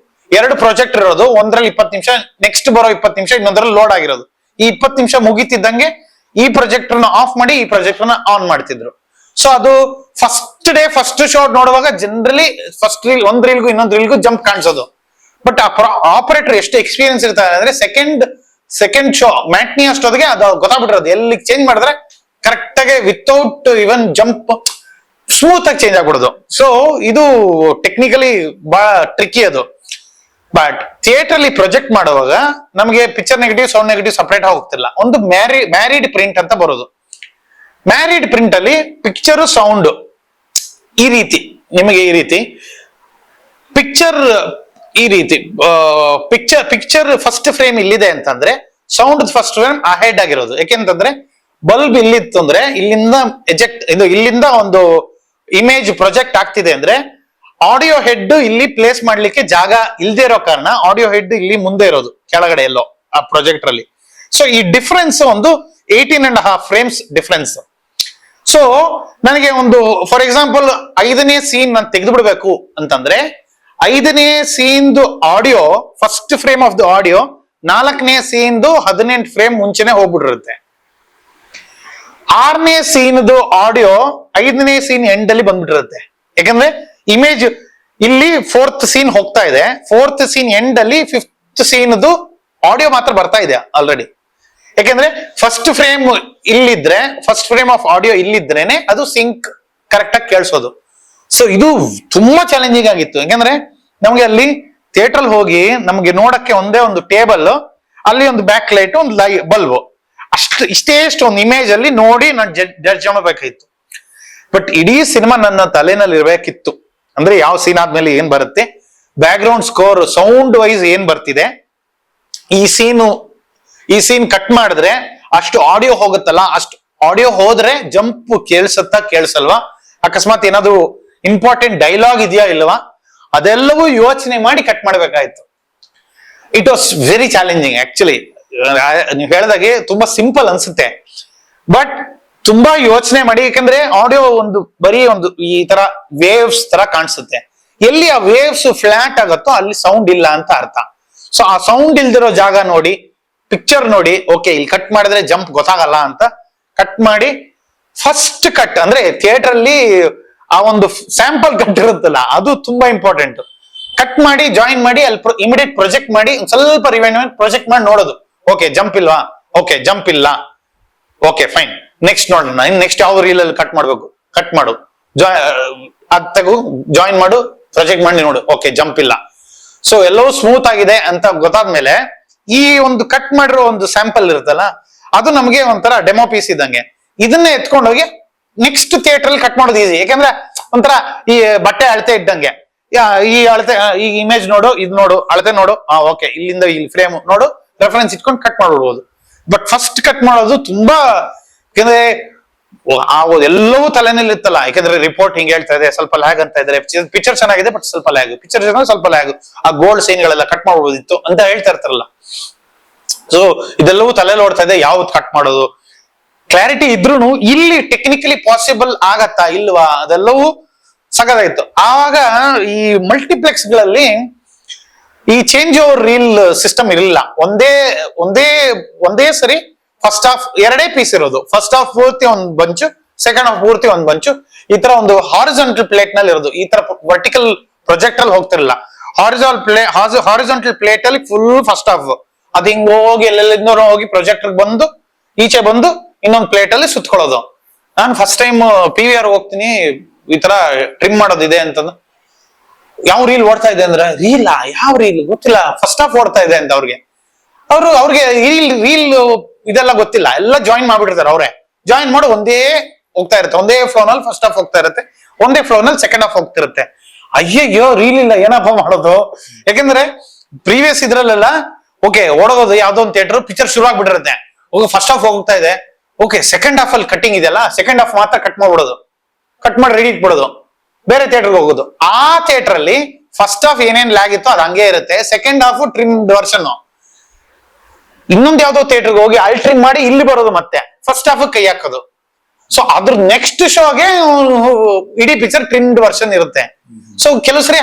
2 ಪ್ರೊಜೆಕ್ಟ್ ಇರೋದು, ಒಂದ್ರಲ್ಲಿ 20 ನಿಮಿಷ, ನೆಕ್ಸ್ಟ್ ಬರೋ 20 ನಿಮಿಷ ಇನ್ನೊಂದ್ರಲ್ಲಿ ಲೋಡ್ ಆಗಿರೋದು. ಈ 20 ನಿಮಿಷ ಮುಗಿತಿದ್ದಂಗೆ ಈ ಪ್ರೊಜೆಕ್ಟರ್ ನ ಆಫ್ ಮಾಡಿ ಈ ಪ್ರೊಜೆಕ್ಟರ್ ನ ಆನ್ ಮಾಡ್ತಿದ್ರು. ಸೊ ಅದು ಫಸ್ಟ್ ಶಾಟ್ ನೋಡುವಾಗ ಜನರಲಿ ಒಂದ್ ರೀಲ್ಗೂ ಇನ್ನೊಂದ್ ರೀಲ್ಗೂ ಜಂಪ್ ಕಾಣಿಸೋದು. ಬಟ್ ಆಪರೇಟರ್ ಎಷ್ಟು ಎಕ್ಸ್ಪೀರಿಯನ್ಸ್ ಇರ್ತಾರೆ ಅಂದ್ರೆ ಸೆಕೆಂಡ್ ಶೋ ಮ್ಯಾಟ್ನಿ ಅಷ್ಟೊತ್ತಿಗೆ ಅದು ಗೊತ್ತಾಗ್ಬಿಟ್ಟಿರೋದು, ಎಲ್ಲಿ ಚೇಂಜ್ ಮಾಡಿದ್ರೆ ಕರೆಕ್ಟ್ ಆಗಿ ವಿತೌಟ್ ಇವನ್ ಜಂಪ್ ಸ್ಮೂತ್ ಆಗಿ ಚೇಂಜ್ ಆಗ್ಬಿಡೋದು. ಸೊ ಇದು ಟೆಕ್ನಿಕಲಿ ಬಹಳ ಟ್ರಿಕಿ ಅದು. ಬಟ್ ಥಿಯೇಟರ್ ಅಲ್ಲಿ ಪ್ರೊಜೆಕ್ಟ್ ಮಾಡುವಾಗ ನಮಗೆ picture negative, sound negative separate ಹೋಗ್ತಿಲ್ಲ. ಒಂದು ಮ್ಯಾರಿಡ್ ಪ್ರಿಂಟ್ ಅಂತ ಬರೋದು. ಮ್ಯಾರಿಡ್ ಪ್ರಿಂಟ್ ಅಲ್ಲಿ ಪಿಕ್ಚರ್ ಸೌಂಡ್ ಈ ರೀತಿ, ನಿಮಗೆ ಈ ರೀತಿ ಪಿಕ್ಚರ್ ಪಿಕ್ಚರ್ ಫಸ್ಟ್ ಫ್ರೇಮ್ ಇಲ್ಲಿದೆ ಅಂತಂದ್ರೆ ಸೌಂಡ್ ಫಸ್ಟ್ ಫ್ರೇಮ್ ಅಹೆಡ್ ಆಗಿರೋದು. ಯಾಕೆಂತಂದ್ರೆ ಬಲ್ಬ್ ಇಲ್ಲಿತ್ತು ಅಂದ್ರೆ ಇಲ್ಲಿಂದ ಇಲ್ಲಿಂದ ಒಂದು ಇಮೇಜ್ ಪ್ರೊಜೆಕ್ಟ್ ಆಗ್ತಿದೆ ಅಂದ್ರೆ ಆಡಿಯೋ ಹೆಡ್ ಇಲ್ಲಿ ಪ್ಲೇಸ್ ಮಾಡ್ಲಿಕ್ಕೆ ಜಾಗ ಇಲ್ದೇ ಇರೋ ಕಾರಣ ಆಡಿಯೋ ಹೆಡ್ ಇಲ್ಲಿ ಮುಂದೆ ಇರೋದು ಕೆಳಗಡೆ ಎಲ್ಲೋ ಆ ಪ್ರೊಜೆಕ್ಟರ್ ಅಲ್ಲಿ. ಸೊ ಈ ಡಿಫರೆನ್ಸ್ ಒಂದು 18.5 ಫ್ರೇಮ್ಸ್ ಡಿಫರೆನ್ಸ್. ಸೊ ನನಗೆ ಒಂದು ಫಾರ್ ಎಕ್ಸಾಂಪಲ್ 5ನೇ ಸೀನ್ ನಾನು ತೆಗೆದು ಬಿಡ್ಬೇಕು ಅಂತಂದ್ರೆ 5ನೇ ಸೀನ್ದು audio first frame of the audio 4ನೇ ಸೀನ್ದು 18 ಫ್ರೇಮ್ ಮುಂಚೆನೆ ಹೋಗ್ಬಿಟ್ಟಿರುತ್ತೆ. 6ನೇ ಸೀನ್ದು ಆಡಿಯೋ 5ನೇ ಸೀನ್ ಎಂಡ್ ಅಲ್ಲಿ ಬಂದ್ಬಿಟ್ಟಿರುತ್ತೆ. ಯಾಕಂದ್ರೆ ಇಮೇಜ್ ಇಲ್ಲಿ 4th ಸೀನ್ ಹೋಗ್ತಾ ಇದೆ, 4th ಸೀನ್ ಎಂಡ್ ಅಲ್ಲಿ 5th ಸೀನ್ದು ಆಡಿಯೋ ಮಾತ್ರ ಬರ್ತಾ ಇದೆ ಆಲ್ರೆಡಿ. ಯಾಕಂದ್ರೆ ಫಸ್ಟ್ ಫ್ರೇಮ್ ಇಲ್ಲಿದ್ರೆ ಫಸ್ಟ್ ಫ್ರೇಮ್ ಆಫ್ ಆಡಿಯೋ ಇಲ್ಲಿದ್ರೇನೆ ಅದು ಸಿಂಕ್ ಕರೆಕ್ಟ್ ಆಗಿ ಕೇಳಿಸೋದು. ಸೊ ಇದು ತುಂಬಾ ಚಾಲೆಂಜಿಂಗ್ ಆಗಿತ್ತು. ಯಾಕಂದ್ರೆ ನಮ್ಗೆ ಅಲ್ಲಿ ಥಿಯೇಟರ್ ಹೋಗಿ ನಮ್ಗೆ ನೋಡಕ್ಕೆ ಒಂದೇ ಒಂದು ಟೇಬಲ್, ಅಲ್ಲಿ ಒಂದು ಬ್ಯಾಕ್ ಲೈಟ್, ಒಂದು ಬಲ್ಬ್, ಇಷ್ಟೇಷ್ಟು ಒಂದು ಇಮೇಜ್ ಅಲ್ಲಿ ನೋಡಿ ನಾನು ಜಡ್ಜ್ ಮಾಡಬೇಕಾಗಿತ್ತು. ಬಟ್ ಇಡೀ ಸಿನಿಮಾ ನನ್ನ ತಲೆನಲ್ಲಿ ಇರಬೇಕಿತ್ತು. ಅಂದ್ರೆ ಯಾವ ಸೀನ್ ಆದ್ಮೇಲೆ ಏನ್ ಬರುತ್ತೆ, background score, sound wise ಏನ್ ಬರ್ತಿದೆ, ಈ ಸೀನ್ ಕಟ್ ಮಾಡಿದ್ರೆ ಅಷ್ಟು ಆಡಿಯೋ ಹೋಗುತ್ತಲ್ಲ, ಅಷ್ಟು ಆಡಿಯೋ ಹೋದ್ರೆ ಜಂಪ್ ಕೇಳಿಸತ್ತಾ ಕೇಳಿಸಲ್ವಾ, ಅಕಸ್ಮಾತ್ ಏನಾದ್ರು ಇಂಪಾರ್ಟೆಂಟ್ ಡೈಲಾಗ್ ಇದೆಯಾ ಇಲ್ವಾ, ಅದೆಲ್ಲವೂ ಯೋಚನೆ ಮಾಡಿ ಕಟ್ ಮಾಡ್ಬೇಕಾಯ್ತು. It was very challenging actually. ನೀವು ಹೇಳಿದಾಗೆ ತುಂಬಾ ಸಿಂಪಲ್ ಅನ್ಸುತ್ತೆ, ಬಟ್ ತುಂಬಾ ಯೋಚನೆ ಮಾಡಿ. ಯಾಕಂದ್ರೆ ಆಡಿಯೋ ಒಂದು ಬರೀ ಒಂದು ಈ ತರ ವೇವ್ಸ್ ತರ ಕಾಣಿಸುತ್ತೆ. ಎಲ್ಲಿ ಆ ವೇವ್ಸ್ ಫ್ಲಾಟ್ ಆಗುತ್ತೋ ಅಲ್ಲಿ ಸೌಂಡ್ ಇಲ್ಲ ಅಂತ ಅರ್ಥ. ಸೊ ಆ ಸೌಂಡ್ ಇಲ್ದಿರೋ ಜಾಗ ನೋಡಿ, ಪಿಕ್ಚರ್ ನೋಡಿ, ಓಕೆ ಇಲ್ಲಿ ಕಟ್ ಮಾಡಿದ್ರೆ ಜಂಪ್ ಗೊತ್ತಾಗಲ್ಲ ಅಂತ ಕಟ್ ಮಾಡಿ ಫಸ್ಟ್ ಕಟ್ ಅಂದ್ರೆ ಥಿಯೇಟರ್ ಅಲ್ಲಿ ಆ ಒಂದು ಸ್ಯಾಂಪಲ್ ಕಟ್ ಇರುತ್ತಲ್ಲ, ಅದು ತುಂಬಾ ಇಂಪಾರ್ಟೆಂಟ್. ಕಟ್ ಮಾಡಿ ಜಾಯಿನ್ ಮಾಡಿ ಅಲ್ಲಿ ಇಮಿಡಿಯೇಟ್ ಪ್ರೊಜೆಕ್ಟ್ ಮಾಡಿ ಒಂದ್ ಸ್ವಲ್ಪ ರಿವೈಂಡ್ ಮಾಡಿ ಪ್ರೊಜೆಕ್ಟ್ ಮಾಡಿ ನೋಡೋದು. ಓಕೆ ಜಂಪ್ ಇಲ್ವಾ, ಓಕೆ ಜಂಪ್ ಇಲ್ಲ, ಓಕೆ ಫೈನ್, ನೆಕ್ಸ್ಟ್ ನೋಡೋಣ, ನೆಕ್ಸ್ಟ್ ಯಾವ ರೀಲ್ ಅಲ್ಲಿ ಕಟ್ ಮಾಡ್ಬೇಕು, ಕಟ್ ಮಾಡು, ಅದ್ ತಗೋ, ಜಾಯಿನ್ ಮಾಡು, ಪ್ರೊಜೆಕ್ಟ್ ಮಾಡಿ ನೋಡು, ಓಕೆ ಜಂಪ್ ಇಲ್ಲ. ಸೊ ಎಲ್ಲವೂ ಸ್ಮೂತ್ ಆಗಿದೆ ಅಂತ ಗೊತ್ತಾದ್ಮೇಲೆ ಈ ಒಂದು ಕಟ್ ಮಾಡಿರೋ ಒಂದು ಸ್ಯಾಂಪಲ್ ಇರುತ್ತಲ್ಲ, ಅದು ನಮಗೆ ಒಂಥರ ಡೆಮೋ ಪೀಸ್ ಇದ್ದಂಗೆ. ಇದನ್ನ ಎತ್ಕೊಂಡೋಗಿ ನೆಕ್ಸ್ಟ್ ಥಿಯೇಟರ್ ಅಲ್ಲಿ ಕಟ್ ಮಾಡೋದು ಈಸಿ. ಯಾಕಂದ್ರೆ ಒಂಥರ ಈ ಬಟ್ಟೆ ಅಳತೆ ಇದ್ದಂಗೆ, ಈ ಅಳತೆ, ಈ ಇಮೇಜ್ ನೋಡು, ಇದು ನೋಡು, ಅಳತೆ ನೋಡು, ಓಕೆ ಇಲ್ಲಿಂದ ಇಲ್ಲಿ ಫ್ರೇಮ್ ನೋಡು, ರೆಫರೆನ್ಸ್ ಇಟ್ಕೊಂಡು ಕಟ್ ಮಾಡ್ಬಿಡ್ಬೋದು. ಬಟ್ ಫಸ್ಟ್ ಕಟ್ ಮಾಡೋದು ತುಂಬಾ, ಯಾಕಂದ್ರೆ ಎಲ್ಲವೂ ತಲೆನಲ್ಲಿ ಇರ್ತಲ್ಲ. ಯಾಕಂದ್ರೆ ರಿಪೋರ್ಟ್ ಹಿಂಗ್ ಹೇಳ್ತಾ ಇದೆ, ಸ್ವಲ್ಪ ಲ್ಯಾಗ್ ಅಂತ ಇದ್ರೆ, ಪಿಕ್ಚರ್ ಚೆನ್ನಾಗಿದೆ ಬಟ್ ಸ್ವಲ್ಪ ಲ್ಯಾಗ್, ಪಿಕ್ಚರ್ ಸ್ವಲ್ಪ ಲ್ಯಾಗ್, ಆ ಗೋಲ್ಡ್ ಸೀನ್ ಗಳೆಲ್ಲ ಕಟ್ ಮಾಡ್ಬೋದಿತ್ತು ಅಂತ ಹೇಳ್ತಾ ಇರ್ತಾರಲ್ಲ. ಸೊ ಇದೆಲ್ಲವೂ ತಲೆಯಲ್ಲಿ ಓಡ್ತಾ ಇದೆ, ಯಾವ್ದು ಕಟ್ ಮಾಡೋದು, ಕ್ಲಾರಿಟಿ ಇದ್ರೂನು ಇಲ್ಲಿ ಟೆಕ್ನಿಕಲಿ ಪಾಸಿಬಲ್ ಆಗತ್ತಾ ಇಲ್ವಾ, ಅದೆಲ್ಲವೂ ಸಗದಾಗಿತ್ತು. ಆವಾಗ ಈ ಮಲ್ಟಿಪ್ಲೆಕ್ಸ್ ಗಳಲ್ಲಿ ಈ ಚೇಂಜ್ ಓವರ್ ರೀಲ್ ಸಿಸ್ಟಮ್ ಇರಲಿಲ್ಲ. ಒಂದೇ ಸರಿ ಫಸ್ಟ್ ಹಾಫ್ ಎರಡೇ ಪೀಸ್ ಇರೋದು. ಫಸ್ಟ್ ಹಾಫ್ ಪೂರ್ತಿ ಒಂದ್ ಬಂಚು, ಸೆಕೆಂಡ್ ಹಾಫ್ ಪೂರ್ತಿ ಒಂದ್ ಬಂಚು, ಈ ತರ ಒಂದು ಹಾರಿಜಾಂಟಲ್ ಪ್ಲೇಟ್ ನಲ್ಲಿ ಇರೋದು. ಈ ತರ ವರ್ಟಿಕಲ್ ಪ್ರೊಜೆಕ್ಟ್ ಅಲ್ಲಿ ಹೋಗ್ತಿರಲಿಲ್ಲ. ಹಾರಿಜಾಂಟಲ್ ಪ್ಲೇಟ್ ಅಲ್ಲಿ ಫುಲ್ ಫಸ್ಟ್ ಹಾಫ್ ಅದ್ ಹಿಂಗ್ ಹೋಗಿ ಎಲ್ಲೆಲ್ಲಿಂದ ಹೋಗಿ ಪ್ರೊಜೆಕ್ಟರ್ ಬಂದು ಈಚೆ ಬಂದು ಇನ್ನೊಂದು ಪ್ಲೇಟ್ ಅಲ್ಲಿ ಸುತ್ಕೊಳ್ಳೋದು. ನಾನು ಫಸ್ಟ್ ಟೈಮ್ PVR ಹೋಗ್ತೀನಿ, ಈ ತರ ಟ್ರಿಮ್ ಮಾಡೋದಿದೆ ಅಂತಂದು, ಯಾವ ರೀಲ್ ಓಡ್ತಾ ಇದೆ ಅಂದ್ರೆ, ರೀಲಾ ಯಾವ ರೀಲ್ ಗೊತ್ತಿಲ್ಲ, ಫಸ್ಟ್ ಹಾಫ್ ಓಡ್ತಾ ಇದೆ ಅಂತ ಅವ್ರಿಗೆ ರೀಲ್ ಇದೆಲ್ಲ ಗೊತ್ತಿಲ್ಲ, ಎಲ್ಲ ಜಾಯಿನ್ ಮಾಡ್ಬಿಟ್ಟಿರ್ತಾರೆ. ಅವರೇ ಜಾಯಿನ್ ಮಾಡಿ ಒಂದೇ ಹೋಗ್ತಾ ಇರುತ್ತೆ, ಒಂದೇ ಫ್ಲೋ ನಲ್ಲಿ ಫಸ್ಟ್ ಹಾಫ್ ಹೋಗ್ತಾ ಇರುತ್ತೆ, ಒಂದೇ ಫ್ಲೋ ನಲ್ಲಿ ಸೆಕೆಂಡ್ ಹಾಫ್ ಹೋಗ್ತಿರುತ್ತೆ. ಅಯ್ಯಯ್ಯೋ ರೀಲ್ ಇಲ್ಲ, ಏನಪ್ಪ ಮಾಡೋದು? ಯಾಕಂದ್ರೆ ಪ್ರೀವಿಯಸ್ ಇದ್ರಲ್ಲೆಲ್ಲ ಓಕೆ ಓಡೋದು ಯಾವ್ದೋ ಒಂದು ಥಿಯೇಟರ್ ಪಿಕ್ಚರ್ ಶುರು ಆಗ್ಬಿಟ್ಟಿರುತ್ತೆ, ಫಸ್ಟ್ ಹಾಫ್ ಹೋಗ್ತಾ ಇದೆ, ಓಕೆ ಸೆಕೆಂಡ್ ಹಾಫ್ ಅಲ್ಲಿ ಕಟ್ಟಿಂಗ್ ಇದೆಯಲ್ಲ, ಸೆಕೆಂಡ್ ಹಾಫ್ ಮಾತ್ರ ಕಟ್ ಮಾಡ್ಬಿಡೋದು, ಕಟ್ ಮಾಡಿ ರೆಡಿ ಇಟ್ಬಿಡೋದು, ಬೇರೆ ಥಿಯೇಟರ್ಗೆ ಹೋಗೋದು. ಆ ಥಿಯೇಟರ್ ಅಲ್ಲಿ ಫಸ್ಟ್ ಹಾಫ್ ಏನೇನ್ ಲ್ಯಾಗ್ ಇತ್ತು ಅದು ಹಂಗೆ ಇರುತ್ತೆ, ಸೆಕೆಂಡ್ ಹಾಫ್ ಟ್ರಿಮ್ಡ್ ವರ್ಷನ್. ಇನ್ನೊಂದು ಯಾವ್ದೋ ಥಿಯೇಟರ್ಗೆ ಹೋಗಿ ಅಲ್ಟ್ರಿಮ್ ಮಾಡಿ ಇಲ್ಲಿ ಬರೋದು, ಮತ್ತೆ ಫಸ್ಟ್ ಹಾಫ್ ಕೈ ಹಾಕೋದು. ಸೊ ಅದ್ರ ನೆಕ್ಸ್ಟ್ ಶೋಗೆ ಇಡೀ ಪಿಕ್ಚರ್ ಟ್ರಿಮ್ಡ್ ವರ್ಷನ್ ಇರುತ್ತೆ. ಸೊ ಕೆಲವು ಸರಿ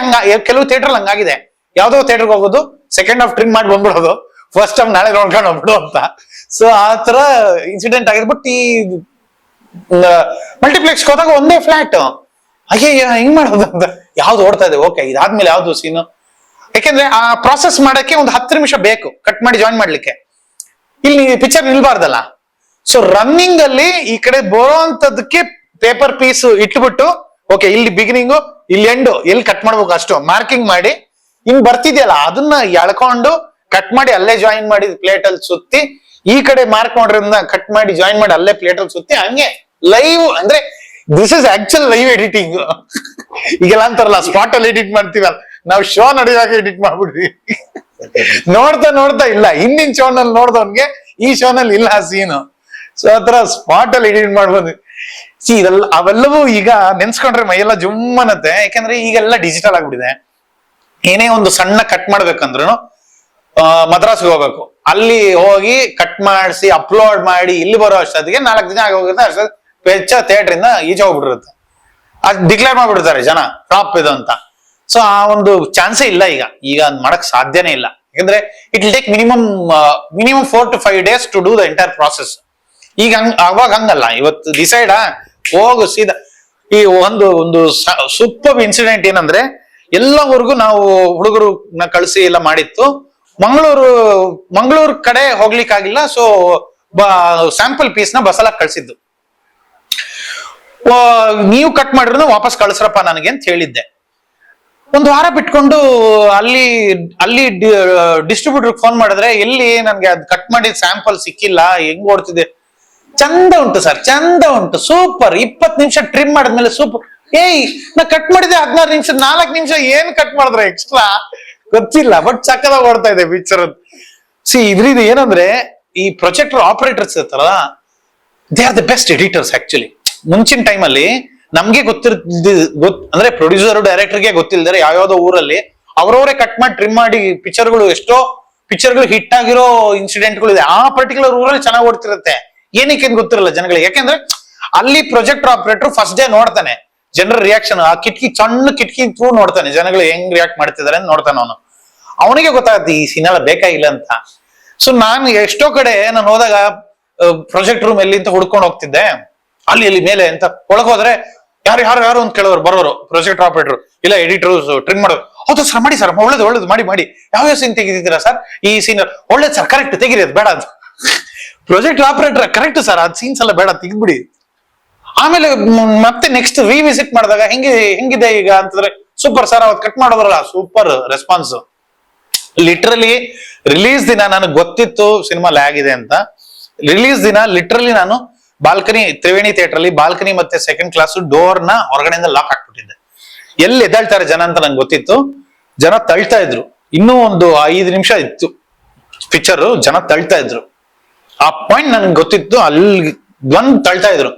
ಕೆಲವು ಥಿಯೇಟರ್ ಹಂಗಾಗಿದೆ, ಯಾವ್ದೋ ಥಿಯೇಟರ್ಗೆ ಹೋಗೋದು, ಸೆಕೆಂಡ್ ಹಾಫ್ ಟ್ರಿಮ್ ಮಾಡಿ ಬಂದ್ಬಿಡೋದು, ಫಸ್ಟ್ ಹಾಫ್ ನಾಳೆ ನೋಡ್ಕೊಂಡು ಹೋಗ್ಬಿಡು ಅಂತ. ಸೊ ಆ ತರ ಇನ್ಸಿಡೆಂಟ್ ಆಗಿದೆ. ಬಟ್ ಈ ಮಲ್ಟಿಪ್ಲೆಕ್ಸ್ ಹೋದಾಗ ಒಂದೇ ಫ್ಲಾಟ್, ಅಯ್ಯ ಹಿಂಗ್ ಮಾಡೋದು ಅಂತ, ಯಾವ್ದು ಓಡ್ತಾ ಇದೆ, ಓಕೆ ಇದಾದ್ಮೇಲೆ ಯಾವ್ದು ಸೀನು. ಯಾಕೆಂದ್ರೆ ಆ ಪ್ರಾಸೆಸ್ ಮಾಡಕ್ಕೆ ಒಂದು 10 ನಿಮಿಷ ಬೇಕು ಕಟ್ ಮಾಡಿ ಜಾಯಿನ್ ಮಾಡ್ಲಿಕ್ಕೆ. ಇಲ್ಲಿ ಪಿಕ್ಚರ್ ನಿಲ್ಬಾರ್ದಲ್ಲ. ಸೊ ರನ್ನಿಂಗ್ ಅಲ್ಲಿ ಈ ಕಡೆ ಬರೋಂತದಕ್ಕೆ ಪೇಪರ್ ಪೀಸ್ ಇಟ್ಬಿಟ್ಟು, ಓಕೆ ಇಲ್ಲಿ ಬಿಗಿನಿಂಗು ಇಲ್ಲಿ ಎಂಡು ಎಲ್ಲಿ ಕಟ್ ಮಾಡ್ಬೇಕು ಅಷ್ಟು ಮಾರ್ಕಿಂಗ್ ಮಾಡಿ, ಹಿಂಗ್ ಬರ್ತಿದ್ಯಲ್ಲ ಅದನ್ನ ಎಳ್ಕೊಂಡು ಕಟ್ ಮಾಡಿ ಅಲ್ಲೇ ಜಾಯಿನ್ ಮಾಡಿ ಪ್ಲೇಟ್ ಅಲ್ಲಿ ಸುತ್ತಿ, ಈ ಕಡೆ ಮಾರ್ಕ್ ಮಾಡೋದ್ರಿಂದ ಕಟ್ ಮಾಡಿ ಜಾಯಿನ್ ಮಾಡಿ ಅಲ್ಲೇ ಪ್ಲೇಟ್ ಅಲ್ಲಿ ಸುತ್ತಿ, ಹಂಗೆ ಲೈವ್ ಅಂದ್ರೆ this is actual live editing. ಈಗೆಲ್ಲ ಅಂತಾರಲ್ಲ ಸ್ಪಾಟ್ ಅಲ್ಲಿ ಎಡಿಟ್ ಮಾಡ್ತೀವಲ್ಲ, ನಾವು ಶೋ ನಡೆಯುವಾಗ ಎಡಿಟ್ ಮಾಡ್ಬಿಡ್ತೀವಿ. ನೋಡ್ತಾ ಇಲ್ಲ, ಹಿಂದಿನ ಶೋನಲ್ಲಿ ನೋಡ್ದವನ್ಗೆ ಈ ಶೋನಲ್ಲಿ ಇಲ್ಲ ಸೀನು. ಸೊ ಆತರ ಸ್ಪಾಟ್ ಅಲ್ಲಿ ಎಡಿಟ್ ಮಾಡ್ಬೋದು. ಇದೆಲ್ಲ ಅವೆಲ್ಲವೂ ಈಗ ನೆನ್ಸ್ಕೊಂಡ್ರೆ ಮೈಯೆಲ್ಲ ಜುಮ್ಮನತ್ತೆ. ಯಾಕಂದ್ರೆ ಈಗೆಲ್ಲ ಡಿಜಿಟಲ್ ಆಗ್ಬಿಟ್ಟಿದೆ. ಏನೇ ಒಂದು ಸಣ್ಣ ಕಟ್ ಮಾಡ್ಬೇಕಂದ್ರು ಮದ್ರಾಸ್ಗೆ ಹೋಗ್ಬೇಕು, ಅಲ್ಲಿ ಹೋಗಿ ಕಟ್ ಮಾಡಿಸಿ ಅಪ್ಲೋಡ್ ಮಾಡಿ ಇಲ್ಲಿ ಬರೋ ಅಷ್ಟೊತ್ತಿಗೆ 4 ದಿನ ಆಗೋಗುತ್ತೆ. ಅಷ್ಟೊತ್ತಿಗೆ ವೆಚ್ಚ ಥಿಯೇಟರ್ ಇಂದ ಈಚೆ ಹೋಗ್ಬಿಟ್ಟಿರುತ್ತೆ. ಅದ್ ಡಿಕ್ಲೇರ್ ಮಾಡ್ಬಿಡ್ತಾರೆ ಜನ ಫ್ಲಾಪ್ ಇದು ಅಂತ. ಸೊ ಆ ಒಂದು ಚಾನ್ಸೇ ಇಲ್ಲ ಈಗ ಮಾಡಕ್ ಸಾಧ್ಯನೇ ಇಲ್ಲ. ಯಾಕಂದ್ರೆ it will take minimum 4 to 5 days to do the entire process. ಈಗ ಅವಾಗ ಹಂಗಲ್ಲ, ಇವತ್ತು ಡಿಸೈಡ್ ಹೋಗು ಸೀದಾ. ಈ ಒಂದು ಸೂಪರ್ ಇನ್ಸಿಡೆಂಟ್ ಏನಂದ್ರೆ, ಎಲ್ಲವರೆಗೂ ನಾವು ಹುಡುಗರು ಕಳಿಸಿ ಎಲ್ಲ ಮಾಡಿತ್ತು. ಮಂಗಳೂರು ಕಡೆ ಹೋಗ್ಲಿಕ್ಕಾಗಿಲ್ಲ. ಸೊ ಸ್ಯಾಂಪಲ್ ಪೀಸ್ ನ ಬಸಲ ಕಳ್ಸಿದ್ದು. ನೀವು ಕಟ್ ಮಾಡಿದ್ರು ವಾಪಸ್ ಕಳ್ಸ್ರಪ್ಪ ನನಗೆ ಅಂತ ಹೇಳಿದ್ದೆ. 1 ವಾರ ಬಿಟ್ಕೊಂಡು ಅಲ್ಲಿ ಡಿಸ್ಟ್ರಿಬ್ಯೂಟರ್ ಫೋನ್ ಮಾಡಿದ್ರೆ, ಎಲ್ಲಿ ನನ್ಗೆ ಅದ್ ಕಟ್ ಮಾಡಿದ ಸ್ಯಾಂಪಲ್ ಸಿಕ್ಕಿಲ್ಲ, ಹೆಂಗ್ ಓಡ್ತಿದೆ. ಚಂದ ಉಂಟು ಸರ್, ಚಂದ ಉಂಟು, ಸೂಪರ್. 20 ನಿಮಿಷ ಟ್ರಿಮ್ ಮಾಡಿದ್ಮೇಲೆ ಸೂಪರ್. ನಾ ಕಟ್ ಮಾಡಿದೆ 16 ನಿಮಿಷ, 4 ನಿಮಿಷ ಏನ್ ಕಟ್ ಮಾಡಿದ್ರೆ ಎಕ್ಸ್ಟ್ರಾ ಗೊತ್ತಿಲ್ಲ, ಬಟ್ ಸಕ್ಕದಾಗ ಓಡ್ತಾ ಇದೆ ಪಿಕ್ಚರ್. ಇದ್ರಿಂದ ಏನಂದ್ರೆ, ಈ ಪ್ರೊಜೆಕ್ಟರ್ ಆಪರೇಟರ್ಸ್ ಇರ್ತಾರಲ್ಲ, they are the best editors actually. ಮುಂಚಿನ ಟೈಮಲ್ಲಿ ನಮ್ಗೆ ಅಂದ್ರೆ ಪ್ರೊಡ್ಯೂಸರ್ ಡೈರೆಕ್ಟರ್ಗೆ ಗೊತ್ತಿಲ್ದರೆ ಯಾವ್ಯಾವ್ದೋ ಊರಲ್ಲಿ ಅವ್ರವರೇ ಕಟ್ ಮಾಡಿ ಟ್ರಿಮ್ ಮಾಡಿ ಎಷ್ಟೋ ಪಿಕ್ಚರ್ಗಳು ಹಿಟ್ ಆಗಿರೋ ಇನ್ಸಿಡೆಂಟ್ಗಳು ಇದೆ. ಆ ಪರ್ಟಿಕ್ಯುಲರ್ ಊರಲ್ಲಿ ಚೆನ್ನಾಗಿ ಓಡ್ತಿರುತ್ತೆ. ಏನಕ್ಕೆ ಅಂತ ಗೊತ್ತಿರಲ್ಲ ಜನಗಳಿಗೆ. ಯಾಕೆಂದ್ರೆ ಅಲ್ಲಿ ಪ್ರೊಜೆಕ್ಟರ್ ಆಪರೇಟರ್ ಫಸ್ಟ್ ಡೇ ನೋಡ್ತಾನೆ ಜನರ ರಿಯಾಕ್ಷನ್. ಆ ಸಣ್ಣ ಕಿಟಕಿ ಥ್ರೂ ನೋಡ್ತಾನೆ ಜನಗಳು ಹೆಂಗ್ ರಿಯಾಕ್ಟ್ ಮಾಡ್ತಿದಾರೆ ಅಂತ ನೋಡ್ತಾನೆ ಅವನು. ಅವನಿಗೆ ಗೊತ್ತಾಗುತ್ತೆ ಈ ಸೀನ್ ಎಲ್ಲ ಬೇಕಾಗಿಲ್ಲ ಅಂತ. ಸೊ ನಾನು ಎಷ್ಟೋ ಕಡೆ ನಾನು ಹೋದಾಗ ಪ್ರೊಜೆಕ್ಟ್ ರೂಮ್ ಎಲ್ಲಿ ಅಂತ ಹುಡ್ಕೊಂಡು ಹೋಗ್ತಿದ್ದೆ. ಅಲ್ಲಿ ಮೇಲೆ ಅಂತ ಒಳಗೆ ಹೋದ್ರೆ ಯಾರು ಅಂತ ಕೇಳೋರು ಬರೋರು, ಪ್ರೊಜೆಕ್ಟ್ ಆಪರೇಟರ್ ಇಲ್ಲ ಎಡಿಟರ್ ಟ್ರಿಮ್ ಮಾಡೋರು. ಹೌದು ಸರ್, ಮಾಡಿ ಸರ್, ಒಳ್ಳೇದು ಮಾಡಿ ಯಾವ ಸೀನ್ ತೆಗಿದಿದ್ದೀರಾ ಸರ್, ಈ ಸೀನ್ ಒಳ್ಳೇದು ಸರ್, ಕರೆಕ್ಟ್ ತೆಗಿರಿ, ಅದು ಬೇಡ. ಅದು ಪ್ರೊಜೆಕ್ಟ್ ಆಪರೇಟರ್ ಕರೆಕ್ಟ್ ಸರ್, ಅದ್ ಸೀನ್ಸ್ ಎಲ್ಲ ಬೇಡ, ತೆಗ್ದ್ಬಿಡಿ. ಆಮೇಲೆ ಮತ್ತೆ ನೆಕ್ಸ್ಟ್ ರಿವಿಸಿಟ್ ಮಾಡಿದಾಗ ಹೆಂಗಿದೆ ಈಗ ಅಂತಂದ್ರೆ, ಸೂಪರ್ ಸರ್, ಅವತ್ತು ಕಟ್ ಮಾಡೋದ್ರಲ್ಲ ಸೂಪರ್ ರೆಸ್ಪಾನ್ಸ್. ಲಿಟ್ರಲಿ ರಿಲೀಸ್ ದಿನ ನನಗೆ ಗೊತ್ತಿತ್ತು ಸಿನಿಮಾ ಲ್ಯಾಗ್ ಇದೆ ಅಂತ. ರಿಲೀಸ್ ದಿನ ಲಿಟ್ರಲಿ ನಾನು ಬಾಲ್ಕನಿ, ತ್ರಿವೇಣಿ ಥಿಯೇಟರ್ ಅಲ್ಲಿ ಬಾಲ್ಕನಿ ಮತ್ತೆ ಸೆಕೆಂಡ್ ಕ್ಲಾಸ್ ಡೋರ್ ನ ಹೊರಗಡೆಯಿಂದ ಲಾಕ್ ಹಾಕ್ಬಿಟ್ಟಿದ್ದೆ. ಎಲ್ಲಿ ಎದ್ದಾಳ್ತಾರೆ ಜನ ಅಂತ ನಂಗೆ ಗೊತ್ತಿತ್ತು. ಜನ ತಳ್ತಾ ಇದ್ರು. ಇನ್ನೂ ಒಂದು 5 ನಿಮಿಷ ಇತ್ತು ಪಿಕ್ಚರ್, ಜನ ತಳ್ತಾ ಇದ್ರು. ಆ ಪಾಯಿಂಟ್ ನನ್ಗೆ ಗೊತ್ತಿತ್ತು. ಅಲ್ಲಿ ತಳ್ತಾ ಇದ್ರು.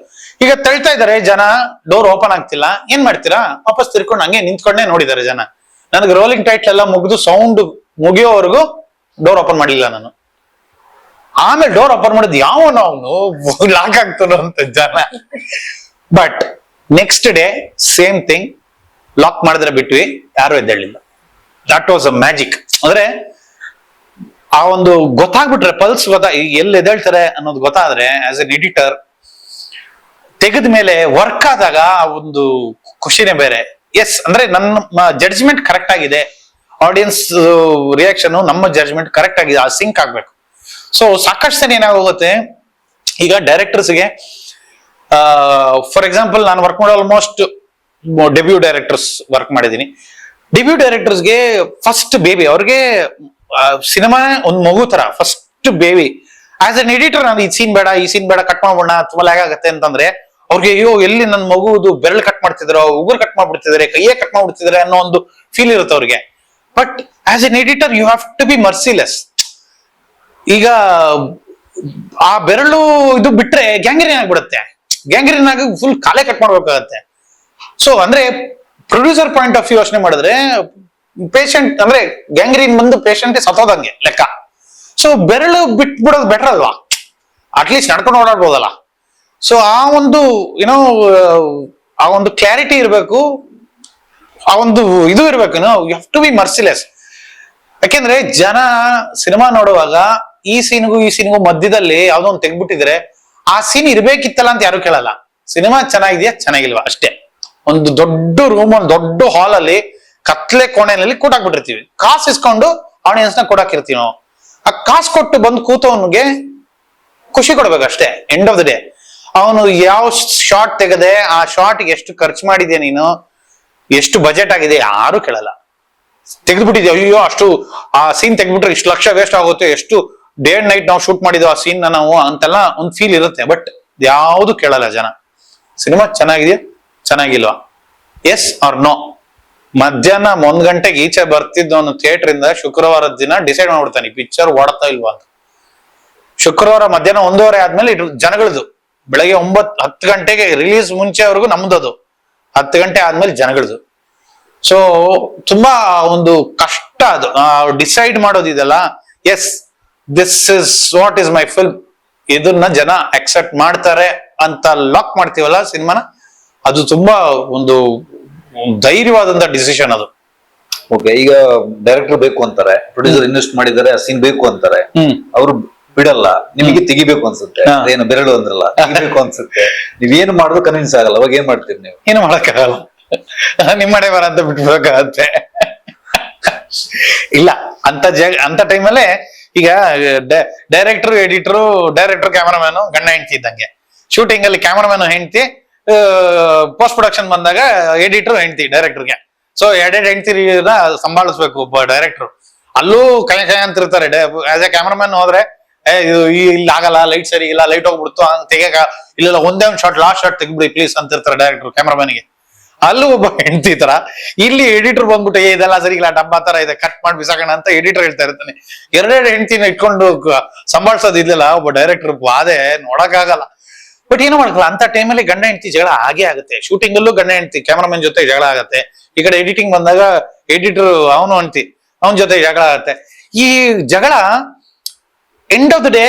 ಈಗ ತಳ್ತಾ ಇದಾರೆ ಜನ, ಡೋರ್ ಓಪನ್ ಆಗ್ತಿಲ್ಲ, ಏನ್ ಮಾಡ್ತೀರಾ, ವಾಪಸ್ ತಿರ್ಕೊಂಡು ಹಂಗೆ ನಿಂತ್ಕೊಂಡೇ ನೋಡಿದಾರೆ ಜನ. ನನಗೆ ರೋಲಿಂಗ್ ಟೈಟ್ಲ್ ಎಲ್ಲ ಮುಗಿದು ಸೌಂಡ್ ಮುಗಿಯೋವರೆಗೂ ಡೋರ್ ಓಪನ್ ಮಾಡಿಲ್ಲ ನಾನು. ಆಮೇಲೆ ಡೋರ್ ಓಪನ್ ಮಾಡಿದ್ ಅವನು ಲಾಕ್ ಆಗ್ತಾನೋ ಅಂತ ಜನ. But next day same thing, lock ಮಾಡಿದ್ರೆ ಬಿಟ್ವಿ, ಯಾರು ಎದ್ದೇಳಿಲ್ಲ. That was a magic. ಅಂದ್ರೆ ಆ ಒಂದು ಗೊತ್ತಾಗ್ಬಿಟ್ರೆ, ಪಲ್ಸ್ ಎಲ್ಲಿ ಎದ್ದೇಳ್ತಾರೆ ಅನ್ನೋದು ಗೊತ್ತಾದ್ರೆ, ಆಸ್ ಎನ್ ಎಡಿಟರ್ ತೆಗೆದ ಮೇಲೆ ವರ್ಕ್ ಆದಾಗ ಒಂದು ಖುಷಿನೇ ಬೇರೆ. ಎಸ್ ಅಂದ್ರೆ ನನ್ನ ಜಡ್ಜ್ಮೆಂಟ್ ಕರೆಕ್ಟ್ ಆಗಿದೆ, ಆಡಿಯನ್ಸ್ ರಿಯಾಕ್ಷನ್ ನಮ್ಮ ಜಡ್ಜ್ಮೆಂಟ್ ಕರೆಕ್ಟ್ ಆಗಿದೆ, ಆ ಸಿಂಕ್ ಆಗ್ಬೇಕು. ಸೊ ಸಾಕಷ್ಟು ಸಲ ಏನಾಗೋಗುತ್ತೆ, ಈಗ ಡೈರೆಕ್ಟರ್ಸ್ಗೆ ಫಾರ್ ಎಕ್ಸಾಂಪಲ್ ನಾನು ವರ್ಕ್ ಮಾಡೋ ಆಲ್ಮೋಸ್ಟ್ ಡೆಬ್ಯೂ ಡೈರೆಕ್ಟರ್ಸ್ ವರ್ಕ್ ಮಾಡಿದೀನಿ. ಡೆಬ್ಯೂ ಡೈರೆಕ್ಟರ್ಸ್ಗೆ ಫಸ್ಟ್ ಬೇಬಿ, ಅವ್ರಿಗೆ ಸಿನಿಮಾ ಒಂದು ಮಗು ತರ, first baby. As an editor ನಾನು ಈ ಸೀನ್ ಬೇಡ ಕಟ್ ಮಾಡೋಣ ತುಂಬಾ ಲ್ಯಾಗ್ ಆಗತ್ತೆ ಅಂತಂದ್ರೆ, ಅವ್ರಿಗೆ ಅಯ್ಯೋ ಎಲ್ಲಿ ನನ್ನ ಮಗುದು ಬೆರಳು ಕಟ್ ಮಾಡ್ತಿದಾರೋ, ಉಗುರು ಕಟ್ ಮಾಡ್ಬಿಡ್ತಿದಾರೆ, ಕೈಯೇ ಕಟ್ ಮಾಡ್ಬಿಡ್ತಿದಾರೆ ಅನ್ನೋ ಒಂದು ಫೀಲ್ ಇರುತ್ತೆ ಅವ್ರಿಗೆ. But as an editor you have to be merciless. ಈಗ ಆ ಬೆರಳು ಇದು ಬಿಟ್ರೆ ಗ್ಯಾಂಗ್ರೀನ್ ಆಗ್ಬಿಡುತ್ತೆ, ಗ್ಯಾಂಗ್ರೀನ್ ಆಗಿ ಫುಲ್ ಕಾಲೇ ಕಟ್ ಮಾಡ್ಬೇಕಾಗತ್ತೆ. ಸೊ ಅಂದ್ರೆ ಪ್ರೊಡ್ಯೂಸರ್ ಪಾಯಿಂಟ್ ಆಫ್ ವ್ಯೂ ಯೋಚನೆ ಮಾಡಿದ್ರೆ, ಪೇಷಂಟ್ ಅಂದ್ರೆ ಗ್ಯಾಂಗ್ರೀನ್ ಬಂದು ಪೇಷಂಟ್ ಸತ್ತೋದಂಗೆ ಲೆಕ್ಕ. ಸೊ ಬೆರಳು ಬಿಟ್ಬಿಡೋದು ಬೆಟರ್ ಅಲ್ವಾ, ಅಟ್ಲೀಸ್ಟ್ ನಡ್ಕೊಂಡು ಓಡಾಡ್ಬೋದಲ್ಲ. ಸೊ ಆ ಒಂದು ಏನೋ ಆ ಒಂದು ಕ್ಲಾರಿಟಿ ಇರಬೇಕು, ಆ ಒಂದು ಇದು ಇರ್ಬೇಕು. You have to be merciless. ಯಾಕೆಂದ್ರೆ ಜನ ಸಿನಿಮಾ ನೋಡುವಾಗ ಈ ಸೀನ್ಗೂ ಮಧ್ಯದಲ್ಲಿ ಯಾವ್ದೋ ಒಂದು ತೆಗ್ಬಿಟ್ಟಿದ್ರೆ, ಆ ಸೀನ್ ಇರ್ಬೇಕಿತ್ತಲ್ಲ ಅಂತ ಯಾರು ಕೇಳಲ್ಲ. ಸಿನಿಮಾ ಚೆನ್ನಾಗಿದ್ಯಾ ಚೆನ್ನಾಗಿಲ್ವಾ ಅಷ್ಟೇ. ಒಂದು ದೊಡ್ಡ ರೂಮ್, ಒಂದು ದೊಡ್ಡ ಹಾಲ್ ಅಲ್ಲಿ ಕತ್ಲೆ ಕೋಣೆಯಲ್ಲಿ ಕೂಟಾಕ್ಬಿಟ್ಟಿರ್ತೀವಿ, ಕಾಸು ಇಸ್ಕೊಂಡು ಆಡಿಯನ್ಸ್ ನ ಕೂಡಾಕಿರ್ತೀವಿ ನಾವು. ಆ ಕಾಸು ಕೊಟ್ಟು ಬಂದು ಕೂತವನಿಗೆ ಖುಷಿ ಕೊಡ್ಬೇಕಷ್ಟೇ. ಎಂಡ್ ಆಫ್ ದ ಡೇ ಅವನು ಯಾವ ಶಾರ್ಟ್ ತೆಗದೆ, ಆ ಶಾರ್ಟ್ಗೆ ಎಷ್ಟು ಖರ್ಚು ಮಾಡಿದ್ಯಾ ನೀನು, ಎಷ್ಟು ಬಜೆಟ್ ಆಗಿದೆ, ಯಾರು ಕೇಳಲ್ಲ. ತೆಗೆದ್ಬಿಟ್ಟಿದ್ಯಾ, ಅಯ್ಯೋ ಅಷ್ಟು ಆ ಸೀನ್ ತೆಗ್ದ್ಬಿಟ್ರೆ ಇಷ್ಟು ಲಕ್ಷ ವೇಸ್ಟ್ ಆಗುತ್ತೆ, ಎಷ್ಟು ಡೇ ಅಂಡ್ ನೈಟ್ ನಾವು ಶೂಟ್ ಮಾಡಿದ್ವಿ ಆ ಸೀನ್ ನಾವು ಅಂತೆಲ್ಲ ಒಂದು ಫೀಲ್ ಇರುತ್ತೆ. ಬಟ್ ಯಾವುದು ಕೇಳಲ್ಲ ಜನ. ಸಿನಿಮಾ ಚೆನ್ನಾಗಿದೆಯಾ ಚೆನ್ನಾಗಿಲ್ವಾ, ಎಸ್ ಆರ್ ನೋ. ಮಧ್ಯಾಹ್ನ 1 ಗಂಟೆಗೆ ಈಚೆ ಬರ್ತಿದ್ದವನು ಥಿಯೇಟರ್ ಇಂದ ಶುಕ್ರವಾರದ ದಿನ ಡಿಸೈಡ್ ಮಾಡ್ಬಿಡ್ತಾನೆ ಪಿಕ್ಚರ್ ಓಡ್ತಾ ಇಲ್ವಾ ಅಂತ. ಶುಕ್ರವಾರ ಮಧ್ಯಾಹ್ನ 1:30 ಆದ್ಮೇಲೆ ಜನಗಳದು ಬೆಳಗ್ಗೆ 10 ಗಂಟೆಗೆ ರಿಲೀಸ್ ಮುಂಚೆವರೆಗೂ ನಮ್ದದು, 10 ಗಂಟೆ ಆದ್ಮೇಲೆ ಜನಗಳದು. ಸೊ ತುಂಬಾ ಒಂದು ಕಷ್ಟ ಅದು ಡಿಸೈಡ್ ಮಾಡೋದಿದೆಲ್ಲ. Yes, this is what is my film, ಇದನ್ನ ಜನ ಅಕ್ಸೆಪ್ಟ್ ಮಾಡ್ತಾರೆ ಅಂತ ಲಾಕ್ ಮಾಡ್ತೀವಲ್ಲ ಸಿನಿಮಾನ, ಅದು ತುಂಬಾ ಒಂದು ಧೈರ್ಯವಾದಂತ ಡಿಸಿಷನ್ ಅದು. ಓಕೆ, ಈಗ ಡೈರೆಕ್ಟರ್ ಬೇಕು ಅಂತಾರೆ, ಪ್ರೊಡ್ಯೂಸರ್ ಇನ್ವೆಸ್ಟ್ ಮಾಡಿದ್ದಾರೆ, ಆ ಸೀನ್ ಬೇಕು ಅಂತಾರೆ, ಅವ್ರು ಬಿಡಲ್ಲ, ನಿಮಗೆ ತೆಗಿಬೇಕು ಅನ್ಸುತ್ತೆ, ಏನು ಬೆರಳು ಅಂದ್ರಲ್ಲ, ತೆಗಿಬೇಕು ಅನ್ಸುತ್ತೆ, ನೀವೇನು ಮಾಡಿದ್ರು ಕನ್ವಿನ್ಸ್ ಆಗಲ್ಲ, ಅವಾಗ ಏನ್ ಮಾಡ್ತೀರಿ ನೀವು? ಏನು ಮಾಡಕ್ಕಾಗಲ್ಲ, ನಿಮ್ಮಡೆ ಬರಂತ ಬಿಟ್ಬೇಕಾಗತ್ತೆ. ಇಲ್ಲ, ಅಂತ ಟೈಮಲ್ಲೇ ಈಗ ಡೈರೆಕ್ಟರ್ ಎಡಿಟರ್, ಡೈರೆಕ್ಟರ್ ಕ್ಯಾಮರಾಮ್ಯಾನು ಗಂಡ ಹೆಂಡತಿ ಇದ್ದಂಗೆ. ಶೂಟಿಂಗ್ ಅಲ್ಲಿ ಕ್ಯಾಮರಾಮ್ಯಾನ್ ಹೆಂಡತಿ, ಪೋಸ್ಟ್ ಪ್ರೊಡಕ್ಷನ್ ಬಂದಾಗ ಎಡಿಟರ್ ಹೆಂಡತಿ ಡೈರೆಕ್ಟರ್ಗೆ. ಸೊ ಎರಡೆರಡು ಹೆಂಡತಿನ ಸಂಭಾಳಿಸ್ಬೇಕು ಒಬ್ಬ ಡೈರೆಕ್ಟರ್. ಅಲ್ಲೂ ಕೈ ಅಂತಿರ್ತಾರೆ. ಆಸ್ ಎ ಕ್ಯಾಮರಾಮ್ಯಾನ್ ಹೋದ್ರೆ ಇಲ್ಲಿ ಆಗಲ್ಲ, ಲೈಟ್ ಸರಿ ಇಲ್ಲ, ಲೈಟ್ ಹೋಗ್ಬಿಡ್ತು, ತೆಗಿಯಕ ಇಲ್ಲ, ಒಂದೇ ಒಂದು ಶಾಟ್, ಲಾಸ್ಟ್ ಶಾಟ್ ತೆಗಿಬಿಡಿ ಪ್ಲೀಸ್ ಅಂತಿರ್ತಾರೆ ಡೈರೆಕ್ಟರ್ ಕ್ಯಾಮರಾಮ್ಯಾನ್ಗೆ. ಅಲ್ಲೂ ಒಬ್ಬ ಹೆಂಡತಿ ತರ. ಇಲ್ಲಿ ಎಡಿಟರ್ ಬಂದ್ಬಿಟ್ಟು ಇದೆಲ್ಲ ಸರಿ ಇಲ್ಲ, ಡಬ್ಬಾ ತರ ಇದೆ, ಕಟ್ ಮಾಡಿ ಬಿಸಾಕೋಣ ಅಂತ ಎಡಿಟರ್ ಹೇಳ್ತಾ ಇರ್ತಾನೆ. ಎರಡೆರಡು ಹೆಂಡತಿನ ಇಟ್ಕೊಂಡು ಸಂಭಾಳಿಸೋದಿಲ್ಲ ಒಬ್ಬ ಡೈರೆಕ್ಟರ್, ಬಾಧೆ ನೋಡಕ್ಕಾಗಲ್ಲ. ಬಟ್ ಏನೋ ಮಾಡಲ್ಲ, ಅಂತ ಟೈಮಲ್ಲಿ ಗಂಡ ಹೆಂಡತಿ ಜಗಳ ಆಗೇ ಆಗುತ್ತೆ. ಶೂಟಿಂಗ್ ಅಲ್ಲೂ ಗಂಡ ಹೆಂಡತಿ ಕ್ಯಾಮರಾಮನ್ ಜೊತೆ ಜಗಳ ಆಗತ್ತೆ. ಈ ಕಡೆ ಎಡಿಟಿಂಗ್ ಬಂದಾಗ ಎಡಿಟರ್ ಅವನು ಹೆಂಡತಿ, ಅವನ ಜೊತೆ ಜಗಳ ಆಗತ್ತೆ. ಈ ಜಗಳ end of the day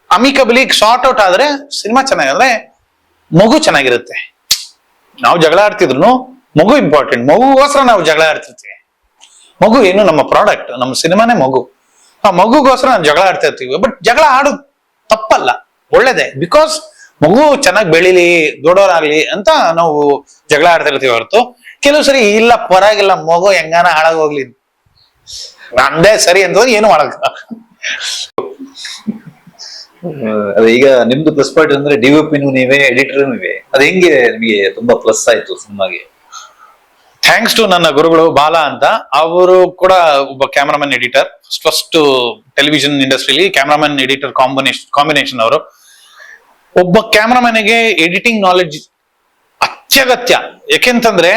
amicably sort out ಆದ್ರೆ ಸಿನಿಮಾ ಚೆನ್ನಾಗಿದ್ರೆ ಮಗು ಚೆನ್ನಾಗಿರುತ್ತೆ. ನಾವು ಜಗಳ ಆಡ್ತಿದ್ರು ಮಗು ಇಂಪಾರ್ಟೆಂಟ್, ಮಗುಗೋಸ್ಕರ ನಾವು ಜಗಳ ಆಡ್ತಿರ್ತೀವಿ. ಮಗು ಏನು ನಮ್ಮ ಪ್ರಾಡಕ್ಟ್, ನಮ್ಮ ಸಿನಿಮಾನೇ ಮಗು. ಆ ಮಗುಗೋಸ್ಕರ ನಾವು ಜಗಳ ಆಡ್ತಾ ಇರ್ತೀವಿ. ಬಟ್ ಜಗಳ ಆಡೋದು ತಪ್ಪಲ್ಲ, ಒಳ್ಳೇದೇ. ಬಿಕಾಸ್ ಮಗು ಚೆನ್ನಾಗಿ ಬೆಳಿಲಿ, ದೊಡ್ಡವರಾಗ್ಲಿ ಅಂತ ನಾವು ಜಗಳ ಆಡ್ತಾ ಇರ್ತೀವಿ ಹೊರತು ಕೆಲವು ಸರಿ ಇಲ್ಲ ಪರವಾಗಿಲ್ಲ, ಮಗು ಹೆಂಗಾನ ಹಾಳಾಗೋಗ್ಲಿ, ನಂದೇ ಸರಿ ಅಂತ ಏನು ಮಾಡಕ್. ಅದೇ ಈಗ ನಿಮ್ದು ಪ್ಲಸ್ ಪಾಯಿಂಟ್ ಅಂದ್ರೆ ಡಿಒಪಿನೂ ನೀವೇ, ಎಡಿಟರ್ ನೀವೇ, ಅದ್ ಹೆಂಗೆ ನಿಮಗೆ ತುಂಬಾ ಪ್ಲಸ್ ಆಯ್ತು ಸಿನಿಮಾಗೆ? ಥ್ಯಾಂಕ್ಸ್ ಟು ನನ್ನ ಗುರುಗಳು ಬಾಲಾ ಅಂತ. ಅವರು ಕೂಡ ಒಬ್ಬ ಕ್ಯಾಮರಾಮನ್ ಎಡಿಟರ್, ಫಸ್ಟ್ ಟೆಲಿವಿಷನ್ ಇಂಡಸ್ಟ್ರಿಲಿ ಕ್ಯಾಮರಾಮನ್ ಎಡಿಟರ್ ಕಾಂಬಿನೇಷನ್. ಅವರು ಒಬ್ಬ ಕ್ಯಾಮರಾಮನ್ಗೆ ಎಡಿಟಿಂಗ್ ನಾಲೆಡ್ಜ್ ಅತ್ಯಗತ್ಯ. ಯಾಕೆಂತಂದ್ರೆ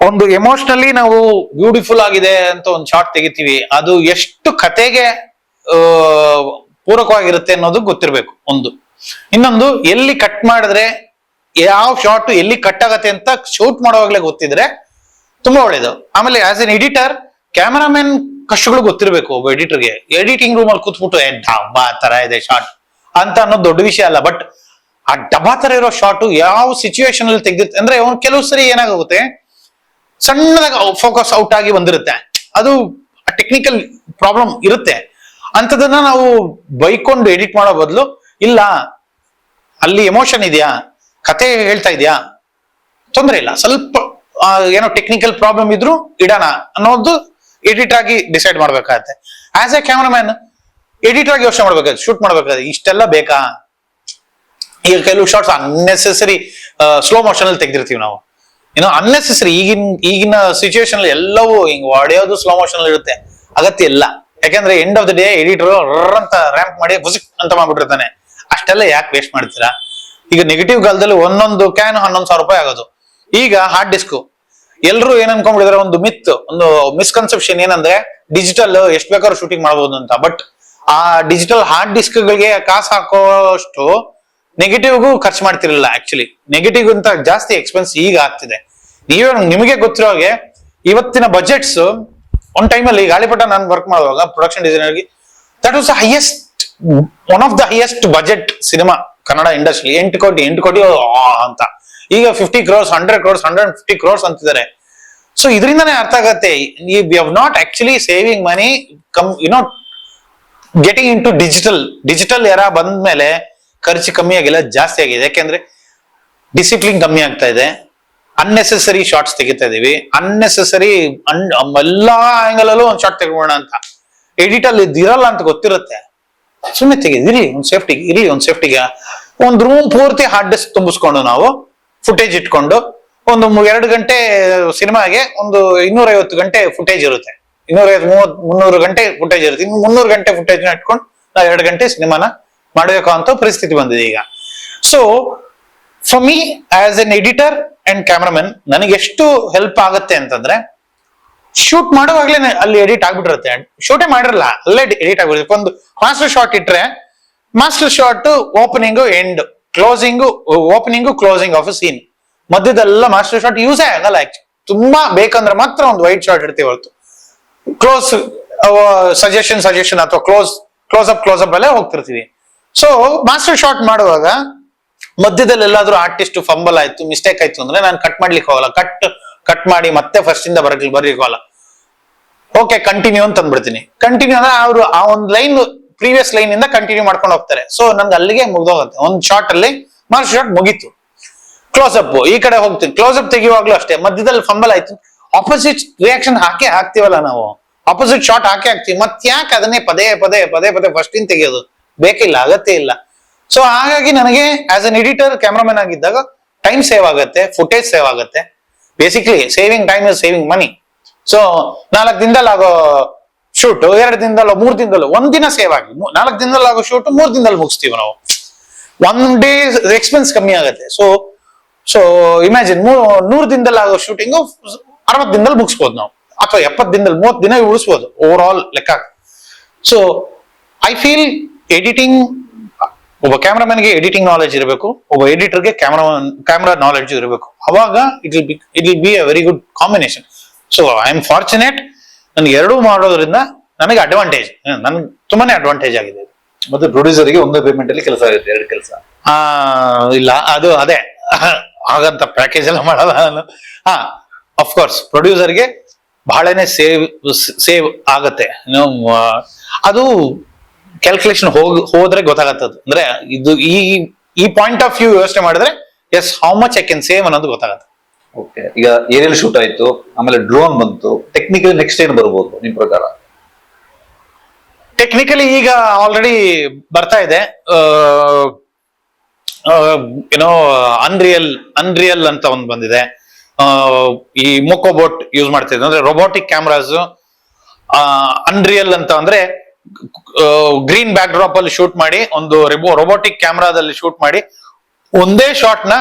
ಒಂದು ಎಮೋಷನಲಿ ನಾವು ಬ್ಯೂಟಿಫುಲ್ ಆಗಿದೆ ಅಂತ ಒಂದು ಶಾಟ್ ತೆಗಿತೀವಿ, ಅದು ಎಷ್ಟು ಕತೆಗೆ ಪೂರಕವಾಗಿರುತ್ತೆ ಅನ್ನೋದು ಗೊತ್ತಿರ್ಬೇಕು ಒಂದು. ಇನ್ನೊಂದು, ಎಲ್ಲಿ ಕಟ್ ಮಾಡಿದ್ರೆ ಯಾವ ಶಾಟ್ ಎಲ್ಲಿ ಕಟ್ ಆಗತ್ತೆ ಅಂತ ಶೂಟ್ ಮಾಡೋವಾಗ್ಲೇ ಗೊತ್ತಿದ್ರೆ ತುಂಬಾ ಒಳ್ಳೇದು. ಆಮೇಲೆ ಆಸ್ ಎನ್ ಎಡಿಟರ್ ಕ್ಯಾಮರಾಮನ್ ಕಷ್ಟಗಳು ಗೊತ್ತಿರ್ಬೇಕು ಒಬ್ಬ ಎಡಿಟರ್ಗೆ. ಎಡಿಟಿಂಗ್ ರೂಮ್ ಅಲ್ಲಿ ಕೂತ್ಬಿಟ್ಟು ಡಬ್ಬಾ ತರ ಇದೆ ಶಾಟ್ ಅಂತ ಅನ್ನೋದು ದೊಡ್ಡ ವಿಷಯ ಅಲ್ಲ. ಬಟ್ ಆ ಡಬ್ಬಾ ತರ ಇರೋ ಶಾಟ್ ಯಾವ ಸಿಚುವೇಶನ್ ಅಲ್ಲಿ ತೆಗ್ದಿರುತ್ತೆ ಅಂದ್ರೆ ಅವ್ನು ಕೆಲವು ಸರಿ ಏನಾಗುತ್ತೆ, ಸಣ್ಣದಾಗ ಫೋಕಸ್ ಔಟ್ ಆಗಿ ಬಂದಿರುತ್ತೆ, ಅದು ಟೆಕ್ನಿಕಲ್ ಪ್ರಾಬ್ಲಮ್ ಇರುತ್ತೆ. ಅಂತದನ್ನ ನಾವು ಬೈಕೊಂಡು ಎಡಿಟ್ ಮಾಡೋ ಬದಲು, ಇಲ್ಲ ಅಲ್ಲಿ ಎಮೋಷನ್ ಇದೆಯಾ, ಕತೆ ಹೇಳ್ತಾ ಇದೆಯಾ, ತೊಂದರೆ ಇಲ್ಲ, ಸ್ವಲ್ಪ ಏನೋ ಟೆಕ್ನಿಕಲ್ ಪ್ರಾಬ್ಲಮ್ ಇದ್ರು ಇಡೋಣ ಅನ್ನೋದು ಎಡಿಟ್ ಆಗಿ ಡಿಸೈಡ್ ಮಾಡ್ಬೇಕಾಗತ್ತೆ. ಆಸ್ ಎ ಕ್ಯಾಮರಾಮ್ಯಾನ್ ಎಡಿಟರ್ ಆಗಿ ಯೋಚನೆ ಮಾಡ್ಬೇಕಾದ್ರೆ, ಶೂಟ್ ಮಾಡ್ಬೇಕಾದ್ರೆ ಇಷ್ಟೆಲ್ಲ ಬೇಕಾ. ಈಗ ಕೆಲವು ಶಾರ್ಟ್ಸ್ ಅನ್ನೆಸೆಸರಿ ಸ್ಲೋ ಮೋಷನ್ ಅಲ್ಲಿ ತೆಗ್ದಿರ್ತೀವಿ ನಾವು, ಏನೋ ಅನ್ನೆಸೆಸರಿ. ಈಗಿನ ಸಿಚುವೇಶನ್ ಅಲ್ಲಿ ಎಲ್ಲವೂ ಹಿಂಗ್ ಹೊಡೆಯೋದು ಸ್ಲೋ ಮೋಷನ್ ಅಲ್ಲಿ ಇರುತ್ತೆ, ಅಗತ್ಯ ಇಲ್ಲ. ಯಾಕಂದ್ರೆ end of the day editor ಅಂತ ರ್ಯಾಂಪ್ ಮಾಡಿ ಬುಸಿಕ್ ಅಂತ ಮಾಡ್ಬಿಟ್ಟಿರ್ತಾನೆ. ಅಷ್ಟೆಲ್ಲ ಯಾಕೆ ವೇಸ್ಟ್ ಮಾಡ್ತೀರಾ? ಈಗ ನೆಗೆಟಿವ್ ಕಾಲದಲ್ಲಿ ಒಂದೊಂದು ಕ್ಯಾನ್ 11,000 ರೂಪಾಯಿ ಆಗೋದು. ಈಗ ಹಾರ್ಡ್ ಡಿಸ್ಕ್ ಎಲ್ರು ಏನ್ ಅನ್ಕೊಂಡ್ಬಿಡಿದ್ರೆ, ಒಂದು ಮಿಸ್ಕನ್ಸೆಪ್ಷನ್ ಏನಂದ್ರೆ ಡಿಜಿಟಲ್ ಎಷ್ಟು ಬೇಕಾದ್ರೂ ಶೂಟಿಂಗ್ ಮಾಡಬಹುದು ಅಂತ. ಬಟ್ ಆ ಡಿಜಿಟಲ್ ಹಾರ್ಡ್ ಡಿಸ್ಕ್ ಗಳಿಗೆ ಕಾಸು ಹಾಕೋಷ್ಟು ನೆಗೆಟಿವ್ಗೂ ಖರ್ಚು ಮಾಡ್ತಿರಲಿಲ್ಲ. ಆಕ್ಚುಲಿ ನೆಗೆಟಿವ್ ಅಂತ ಜಾಸ್ತಿ ಎಕ್ಸ್ಪೆನ್ಸ್ ಈಗ ಆಗ್ತಿದೆ. ನಿಮಗೆ ಗೊತ್ತಿರೋ ಹಾಗೆ ಇವತ್ತಿನ ಬಜೆಟ್ಸ್ ಒಂದ್ ಟೈಮಲ್ಲಿ ಗಾಳಿಪಟ ನಾನು ವರ್ಕ್ ಮಾಡುವಾಗ ಪ್ರೊಡಕ್ಷನ್ ಡಿಸೈನರ್ಗೆ, that was one of the highest budget cinema Kannada industry. 8 ಕೋಟಿ ಅಂತ. ಈಗ 50 crores, 100 crores, 150 crores ಅಂತಿದ್ದಾರೆ. ಸೊ ಇದರಿಂದಾನೇ ಅರ್ಥ ಆಗತ್ತೆ, we have not actually saving money, getting into digital era ಬಂದ್ಮೇಲೆ ಖರ್ಚು ಕಮ್ಮಿ ಆಗಿಲ್ಲ, ಜಾಸ್ತಿ ಆಗಿದೆ. ಯಾಕೆಂದ್ರೆ ಡಿಸಿಪ್ಲಿನ್ ಕಮ್ಮಿ ಆಗ್ತಾ ಇದೆ, ಅನ್ನೆಸೆಸರಿ ಶಾರ್ಟ್ಸ್ ತೆಗಿತಾ ಇದೀವಿ, ಅನ್ನೆಸೆಸರಿ ಎಲ್ಲಾ ಆಂಗಲ್ ಅಲ್ಲೂ ಒಂದ್ ಶಾರ್ಟ್ ತೆಗೋಣ ಅಂತ. ಎಡಿಟ್ ಅಲ್ಲಿ ಇದಿರಲ್ಲ ಅಂತ ಗೊತ್ತಿರುತ್ತೆ, ಸುಮ್ಮನೆ ತೆಗೆದಿರಿ ಒಂದ್ ಸೇಫ್ಟಿಗೆ. ಒಂದ್ ರೂಮ್ ಪೂರ್ತಿ ಹಾರ್ಡ್ ಡಿಸ್ಕ್ ತುಂಬಿಸ್ಕೊಂಡು ನಾವು ಫುಟೇಜ್ ಇಟ್ಕೊಂಡು ಒಂದು 2 ಗಂಟೆ ಸಿನಿಮಾಗೆ ಒಂದು 250 ಗಂಟೆ ಫುಟೇಜ್ ಇರುತ್ತೆ, 250-300 ಗಂಟೆ ಫುಟೇಜ್ ಇರುತ್ತೆ. ಇನ್ನು 300 ಗಂಟೆ ಫುಟೇಜ್ ನ ಇಟ್ಕೊಂಡು ನಾವು 2 ಗಂಟೆ ಸಿನಿಮಾನ ಮಾಡಬೇಕು ಅಂತ ಪರಿಸ್ಥಿತಿ ಬಂದಿದೆ ಈಗ. So for me as an editor and cameraman ನನಗೆ ಎಷ್ಟು ಹೆಲ್ಪ್ ಆಗುತ್ತೆ ಅಂತಂದ್ರೆ, ಶೂಟ್ ಮಾಡುವಾಗ್ಲೇ ಅಲ್ಲಿ ಎಡಿಟ್ ಆಗ್ಬಿಟ್ಟಿರುತ್ತೆ. ಶೂಟೇ ಮಾಡಿರಲ್ಲ, ಅಲ್ಲೇ ಎಡಿಟ್ ಆಗ್ಬಿಡುತ್ತೆ. ಒಂದು ಮಾಸ್ಟರ್ ಶಾಟ್ ಇಟ್ರೆ master shot opening end closing opening closing of scene ಮಧ್ಯದೆಲ್ಲ ಮಾಸ್ಟರ್ ಶಾಟ್ ಯೂಸೇ ಆಗಲ್ಲ ಆಕ್ಚುಲಿ. ತುಂಬಾ ಬೇಕಂದ್ರೆ ಮಾತ್ರ ಒಂದು ವೈಡ್ ಶಾಟ್ ಇಡ್ತೀವಿ ಹೊರತು ಕ್ಲೋಸ್ ಸಜೆಷನ್ ಅಥವಾ ಕ್ಲೋಸ್ ಅಪ್ ಅಲ್ಲೇ ಹೋಗ್ತಿರ್ತೀವಿ. ಸೊ ಮಾಸ್ಟರ್ ಶಾಟ್ ಮಾಡುವಾಗ ಮಧ್ಯದಲ್ಲಿ ಎಲ್ಲಾದ್ರೂ ಆರ್ಟಿಸ್ಟ್ ಫಂಬಲ್ ಆಯ್ತು, ಮಿಸ್ಟೇಕ್ ಆಯ್ತು ಅಂದ್ರೆ ನಾನು ಕಟ್ ಮಾಡ್ಲಿಕ್ಕೆ ಹೋಗಲ್ಲ. ಕಟ್ ಮಾಡಿ ಮತ್ತೆ ಫಸ್ಟ್ ಇಂದ ಬರ್ಲಿಕ್ಕೆ ಹೋಗಲ್ಲ. ಓಕೆ ಕಂಟಿನ್ಯೂ ಅಂತ ಅಂದ್ಬಿಡ್ತೀನಿ. ಕಂಟಿನ್ಯೂ ಅಂದ್ರೆ ಅವರು ಆ ಒಂದು ಲೈನ್ ಪ್ರೀವಿಯಸ್ ಲೈನ್ ಇಂದ ಕಂಟಿನ್ಯೂ ಮಾಡ್ಕೊಂಡು ಹೋಗ್ತಾರೆ. ಸೊ ನನ್ಗೆ ಅಲ್ಲಿಗೆ ಮುಗ್ದೋಗುತ್ತೆ. ಒಂದು ಶಾಟ್ ಅಲ್ಲಿ ಮಾಸ್ಟರ್ ಶಾಟ್ ಮುಗೀತು. ಕ್ಲೋಸ್ ಅಪ್ ಈ ಕಡೆ ಹೋಗ್ತೀನಿ. ಕ್ಲೋಸ್ ಅಪ್ ತೆಗಿಯುವಾಗ್ಲೂ ಅಷ್ಟೇ ಮಧ್ಯದಲ್ಲಿ ಫಂಬಲ್ ಆಯ್ತು, ಆಪೋಸಿಟ್ ರಿಯಾಕ್ಷನ್ ಹಾಕ್ತಿವಲ್ಲ ನಾವು, ಆಪೋಸಿಟ್ ಶಾಟ್ ಹಾಕ್ತಿವಿ. ಮತ್ತೆ ಯಾಕೆ ಅದನ್ನೇ ಪದೇ ಫಸ್ಟ್ ಇನ್ ತೆಗಿಯೋದು ಬೇಕಿಲ್ಲ, ಅಗತ್ಯ ಇಲ್ಲ. ಸೊ ಹಾಗಾಗಿ ನನಗೆ ಆಸ್ ಅನ್ ಎಡಿಟರ್ ಕ್ಯಾಮ್ರಾಮನ್ ಆಗಿದ್ದಾಗ ಟೈಮ್ ಸೇವ್ ಆಗುತ್ತೆ, ಫುಟೇಜ್ ಸೇವ್ ಆಗುತ್ತೆ. Basically saving time is saving money. So 4 ದಿನದಲ್ಲಿ ಆಗೋ ಶೂಟ್ 2 ದಿನದಲ್ಲೋ 3 ದಿನದಲ್ಲೋ ಒಂದಿನ ಸೇವ್ ಆಗಿ 4 ದಿನದಲ್ಲಿ ಆಗೋ ಶೂಟ್ 3 ದಿನದಲ್ಲಿ ಮುಗಿಸ್ತೀವಿ ನಾವು. 1 ಡೇ ಎಕ್ಸ್ಪೆನ್ಸ್ ಕಮ್ಮಿ ಆಗುತ್ತೆ. ಸೊ ಇಮ್ಯಾಜಿನ್ 100 ದಿನದಲ್ಲಿ ಆಗೋ ಶೂಟಿಂಗ್ 60 ದಿನದಲ್ಲಿ ಮುಗಿಸ್ಬೋದು ನಾವು, ಅಥವಾ 70 ದಿನದಲ್ಲಿ 30 ದಿನ ಉಳಿಸ್ಬೋದು ಓವರ್ ಆಲ್ ಲೆಕ್ಕ. ಸೊ ಐ ಫೀಲ್ ಎಡಿಟಿಂಗ್, ಒಬ್ಬ ಕ್ಯಾಮ್ರಾಮನ್ಗೆ ಎಡಿಟಿಂಗ್ ನಾಲೆಜ್ ಇರಬೇಕು, ಒಬ್ಬ ಎಡಿಟರ್ಗೆ ಕ್ಯಾಮ್ರಾ ನಾಲೆಜ್ ಇರಬೇಕು. ಅವಾಗ it will be a very good combination. So I am fortunate, ನನ್ಗೆ ಎರಡೂ ಮಾಡೋದ್ರಿಂದ ನನಗೆ ಅಡ್ವಾಂಟೇಜ್, ನನ್ಗೆ ತುಂಬಾನೇ ಅಡ್ವಾಂಟೇಜ್ ಆಗಿದೆ. ಮತ್ತೆ ಪ್ರೊಡ್ಯೂಸರ್ಗೆ ಒಂದೇ ಪೇಮೆಂಟ್ ಅಲ್ಲಿ ಕೆಲಸ ಆಗುತ್ತೆ, 2 ಕೆಲಸ ಇಲ್ಲ. ಅದು ಅದೇ ಹಾಗಂತ ಪ್ಯಾಕೇಜ್ ಎಲ್ಲ ಮಾಡಲ್ಲ ನಾನು. ಅಫ್ಕೋರ್ಸ್ ಪ್ರೊಡ್ಯೂಸರ್ಗೆ ಬಹಳನೇ ಸೇವ್ ಆಗತ್ತೆ. ಅದು ಕ್ಯಾಲ್ಕುಲೇಷನ್ ಹೋದ್ರೆ ಗೊತ್ತಾಗತ್ತದು. ಅಂದ್ರೆ ಇದು ಈ ಪಾಯಿಂಟ್ ಆಫ್ ವ್ಯೂ ಯೋಚನೆ ಮಾಡಿದ್ರೆ as how much I can save ಅನ್ನೋದು ಗೊತ್ತಾಗತ್ತೆ. ಓಕೆ, ಈಗ ಏರಿಯಲ್ ಶೂಟ್ ಆಯ್ತು, ಆಮೇಲೆ ಡ್ರೋನ್ ಬಂತು. ಟೆಕ್ನಿಕಲಿ ನೆಕ್ಸ್ಟ್ ಏನ್ ಬರ್ಬೋದು ನಿಮ್ ಪ್ರಕಾರ? ಟೆಕ್ನಿಕಲಿ ಈಗ ಆಲ್ರೆಡಿ ಬರ್ತಾ ಇದೆ. ಏನೋ ಅನ್ರಿಯಲ್ ಅಂತ ಒಂದು ಬಂದಿದೆ. ಈ ಮೊಕೋಬೋಟ್ ಯೂಸ್ ಮಾಡ್ತಿದ್ದೆ, ಅಂದ್ರೆ ರೊಬೋಟಿಕ್ ಕ್ಯಾಮ್ರಾಸ್. ಅನ್ರಿಯಲ್ ಅಂತ ಅಂದ್ರೆ ಗ್ರೀನ್ ಬ್ಯಾಕ್ ಡ್ರಾಪ್ ಅಲ್ಲಿ ಶೂಟ್ ಮಾಡಿ, ಒಂದು ರೊಬೋಟಿಕ್ ಕ್ಯಾಮ್ರಾದಲ್ಲಿ ಶೂಟ್ ಮಾಡಿ ಒಂದೇ ಶಾಟ್ ನ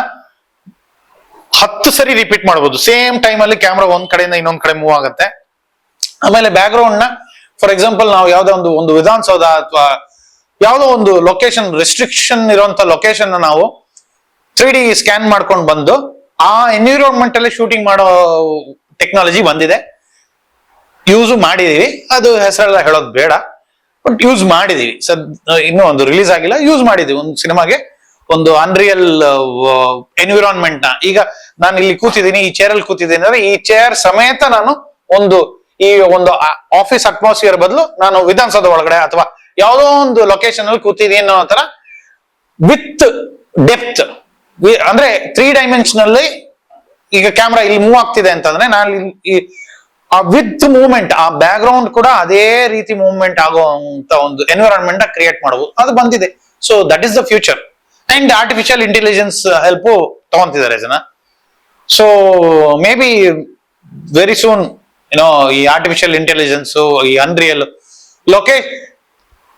10 ಸರಿ ರಿಪೀಟ್ ಮಾಡಬಹುದು. ಸೇಮ್ ಟೈಮ್ ಅಲ್ಲಿ ಕ್ಯಾಮ್ರಾ ಒಂದ್ ಕಡೆಯಿಂದ ಇನ್ನೊಂದ್ ಕಡೆ ಮೂವ್ ಆಗುತ್ತೆ. ಆಮೇಲೆ ಬ್ಯಾಕ್ ಗ್ರೌಂಡ್ ನ ಫಾರ್ ಎಕ್ಸಾಂಪಲ್ ನಾವು ಯಾವ್ದೋ ಒಂದು ವಿಧಾನಸೌಧ ಅಥವಾ ಯಾವ್ದೋ ಒಂದು ಲೊಕೇಶನ್ ರೆಸ್ಟ್ರಿಕ್ಷನ್ ಇರುವಂತ ಲೊಕೇಶನ್ ನಾವು 3D ಸ್ಕ್ಯಾನ್ ಮಾಡ್ಕೊಂಡು ಬಂದು ಆ ಎನ್ವಿರಾನ್ಮೆಂಟ್ ಅಲ್ಲಿ ಶೂಟಿಂಗ್ ಮಾಡೋ ಟೆಕ್ನಾಲಜಿ ಬಂದಿದೆ. ಯೂಸ್ ಮಾಡಿದೀವಿ, ಅದು ಹೆಸರೆಲ್ಲ ಹೇಳೋದು ಬೇಡ, ಬಟ್ ಯೂಸ್ ಮಾಡಿದೀವಿ. ಇನ್ನೂ ಒಂದು ರಿಲೀಸ್ ಆಗಿಲ್ಲ, ಯೂಸ್ ಮಾಡಿದೀವಿ ಒಂದು ಸಿನಿಮಾಗೆ ಒಂದು ಅನ್ರಿಯಲ್ ಎನ್ವಿರಾನ್ಮೆಂಟ್ ನ. ಈಗ ನಾನು ಇಲ್ಲಿ ಕೂತಿದ್ದೀನಿ, ಈ ಚೇರ್ ಅಲ್ಲಿ ಕೂತಿದ್ದೀನಿ ಅಂದ್ರೆ ಈ ಚೇರ್ ಸಮೇತ ನಾನು ಒಂದು ಆಫೀಸ್ ಅಟ್ಮಾಸ್ಫಿಯರ್ ಬದಲು ನಾನು ವಿಧಾನಸೌಧ ಒಳಗಡೆ ಅಥವಾ ಯಾವುದೋ ಒಂದು ಲೊಕೇಶನ್ ಅಲ್ಲಿ ಕೂತಿದ್ದೀನಿ ಅನ್ನೋ ತರ ವಿತ್ ಡೆಪ್ತ್. ಅಂದ್ರೆ 3 ಡೈಮೆನ್ಷನಲ್ಲಿ ಈಗ ಕ್ಯಾಮ್ರಾ ಇಲ್ಲಿ ಮೂವ್ ಆಗ್ತಿದೆ ಅಂತಂದ್ರೆ ನಾನು ವಿತ್ ಮೂವ್ಮೆಂಟ್ ಆ ಬ್ಯಾಕ್ ಗ್ರೌಂಡ್ ಕೂಡ ಅದೇ ರೀತಿ ಮೂವ್ಮೆಂಟ್ ಆಗುವಂತ ಒಂದು ಎನ್ವಿರಾನ್ಮೆಂಟ್ ಕ್ರಿಯೇಟ್ ಮಾಡಬಹುದು. ಅದು ಬಂದಿದೆ. So that is the future. And artificial intelligence help ತಗೊಂತಿದ್ದಾರೆ ಜನ. So may be very soon ಈ ಆರ್ಟಿಫಿಷಿಯಲ್ ಇಂಟೆಲಿಜೆನ್ಸ್, ಈ ಅನ್ರಿಯಲ್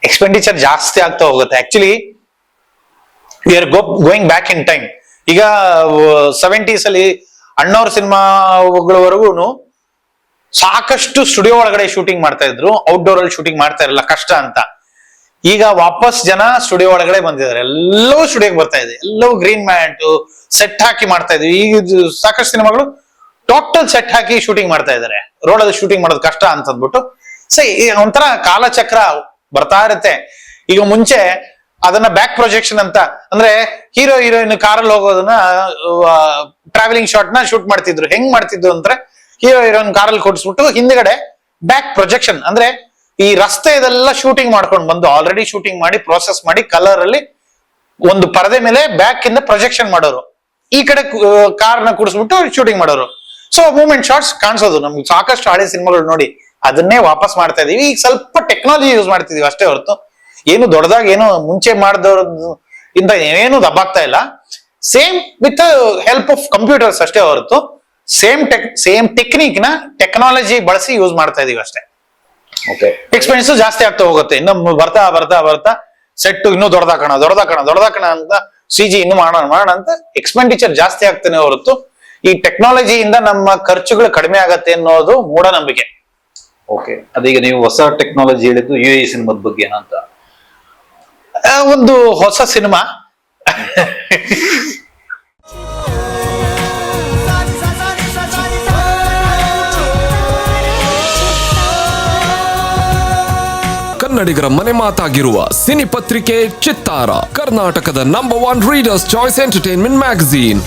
ಎಕ್ಸ್ಪೆಂಡಿಚರ್ ಜಾಸ್ತಿ ಆಗ್ತಾ ಹೋಗುತ್ತೆ. Actually we are going back in time. ಈಗ 70s ಅಲ್ಲಿ ಅಣ್ಣವ್ರ ಸಿನಿಮಾಗಳವರೆಗೂ ಸಾಕಷ್ಟು ಸ್ಟುಡಿಯೋ ಒಳಗಡೆ ಶೂಟಿಂಗ್ ಮಾಡ್ತಾ ಇದ್ರು, ಔಟ್ಡೋರ್ ಅಲ್ಲಿ ಶೂಟಿಂಗ್ ಮಾಡ್ತಾ ಇರಲಿಲ್ಲ, ಕಷ್ಟ ಅಂತ. ಈಗ ವಾಪಸ್ ಜನ ಸ್ಟುಡಿಯೋ ಒಳಗಡೆ ಬಂದಿದ್ದಾರೆ, ಎಲ್ಲವೂ ಸ್ಟುಡಿಯೋಗೆ ಬರ್ತಾ ಇದೆ, ಎಲ್ಲವೂ ಗ್ರೀನ್ ಮ್ಯಾಟ್ ಸೆಟ್ ಹಾಕಿ ಮಾಡ್ತಾ ಇದ್ವಿ. ಈಗ ಸಾಕಷ್ಟು ಸಿನಿಮಾಗಳು ಟೋಟಲ್ ಸೆಟ್ ಹಾಕಿ ಶೂಟಿಂಗ್ ಮಾಡ್ತಾ ಇದ್ದಾರೆ. ರೋಡಲ್ಲಿ ಶೂಟಿಂಗ್ ಮಾಡೋದು ಕಷ್ಟ ಅಂತ ಅಂದ್ಬಿಟ್ಟು ಒಂಥರ ಕಾಲಚಕ್ರ ಬರ್ತಾ ಇರುತ್ತೆ. ಈಗ ಮುಂಚೆ ಅದನ್ನ ಬ್ಯಾಕ್ ಪ್ರೊಜೆಕ್ಷನ್ ಅಂತ, ಅಂದ್ರೆ ಹೀರೋ ಹೀರೋಯಿನ್ ಕಾರಲ್ಲಿ ಹೋಗೋದನ್ನ ಟ್ರಾವೆಲಿಂಗ್ ಶಾಟ್ ನ ಶೂಟ್ ಮಾಡ್ತಿದ್ರು. ಹೆಂಗ್ ಮಾಡ್ತಿದ್ರು ಅಂದ್ರೆ ಹೀರೋ ಹೀರೋಯಿನ್ ಕಾರಲ್ಲಿ ಕೊಡಿಸ್ಬಿಟ್ಟು ಹಿಂದ್ಗಡೆ ಬ್ಯಾಕ್ ಪ್ರೊಜೆಕ್ಷನ್, ಅಂದ್ರೆ ಈ ರಸ್ತೆ ಇದೆಲ್ಲ ಶೂಟಿಂಗ್ ಮಾಡ್ಕೊಂಡು ಬಂದು ಆಲ್ರೆಡಿ ಶೂಟಿಂಗ್ ಮಾಡಿ ಪ್ರೋಸೆಸ್ ಮಾಡಿ ಕಲರ್ ಅಲ್ಲಿ ಒಂದು ಪರದೆ ಮೇಲೆ ಬ್ಯಾಕ್ ಇಂದ ಪ್ರೊಜೆಕ್ಷನ್ ಮಾಡೋರು, ಈ ಕಡೆ ಕಾರ್ನ ಕೂಡಿಸ್ಬಿಟ್ಟು ಶೂಟಿಂಗ್ ಮಾಡೋರು. ಸೊ ಮೂವ್ಮೆಂಟ್ ಶಾರ್ಟ್ಸ್ ಕಾಣಿಸೋದು ನಮ್ಗೆ ಸಾಕಷ್ಟು ಹಳೆ ಸಿನಿಮಾಗಳು ನೋಡಿ ಅದನ್ನೇ ವಾಪಸ್ ಮಾಡ್ತಾ ಇದೀವಿ. ಈಗ ಸ್ವಲ್ಪ ಟೆಕ್ನಾಲಜಿ ಯೂಸ್ ಮಾಡ್ತಿದೀವಿ ಅಷ್ಟೇ ಹೊರತು ಏನು ದೊಡ್ಡದಾಗಿ ಏನು ಮುಂಚೆ ಮಾಡಿದವ್ರದ್ದು ಇಂತ ಏನು ದಬ್ಬಾಗ್ತಾ ಇಲ್ಲ. Same with help of computers ಅಷ್ಟೇ ಹೊರತು ಸೇಮ್ ಟೆಕ್ನಿಕ್ ನ ಟೆಕ್ನಾಲಜಿ ಬಳಸಿ ಯೂಸ್ ಮಾಡ್ತಾ ಇದೀವಿ ಅಷ್ಟೇ. ಎಕ್ಸ್ಪೆನ್ಸ್ ಜಾಸ್ತಿ ಆಗ್ತಾ ಹೋಗುತ್ತೆ. ಇನ್ನು ಬರ್ತಾ ಬರ್ತಾ ಬರ್ತಾ ಸೆಟ್ ಇನ್ನೂ ದೊಡ್ಡದಾಕಣ ಅಂತ CG ಇನ್ನು ಮಾಡೋಣ ಅಂತ ಎಕ್ಸ್ಪೆಂಡಿಚರ್ ಜಾಸ್ತಿ ಆಗ್ತಾನೆ ಹೊರತು ಈ ಟೆಕ್ನಾಲಜಿಯಿಂದ ನಮ್ಮ ಖರ್ಚುಗಳು ಕಡಿಮೆ ಆಗತ್ತೆ ಅನ್ನೋದು ಮೂಢನಂಬಿಕೆ. ಓಕೆ, ಅದೀಗ ನೀವು ಹೊಸ ಟೆಕ್ನಾಲಜಿ ಹೇಳಿದ್ದು UAE ಸಿನಿಮಾದ ಬಗ್ಗೆ ಏನಂತ? ಒಂದು ಹೊಸ ಸಿನಿಮಾ ಕನ್ನಡಿಗರ ಮನೆ ಮಾತಾಗಿರುವ ಸಿನಿ ಪತ್ರಿಕೆ ಚಿತ್ತಾರ, ಕರ್ನಾಟಕದ number 1 readers choice entertainment magazine.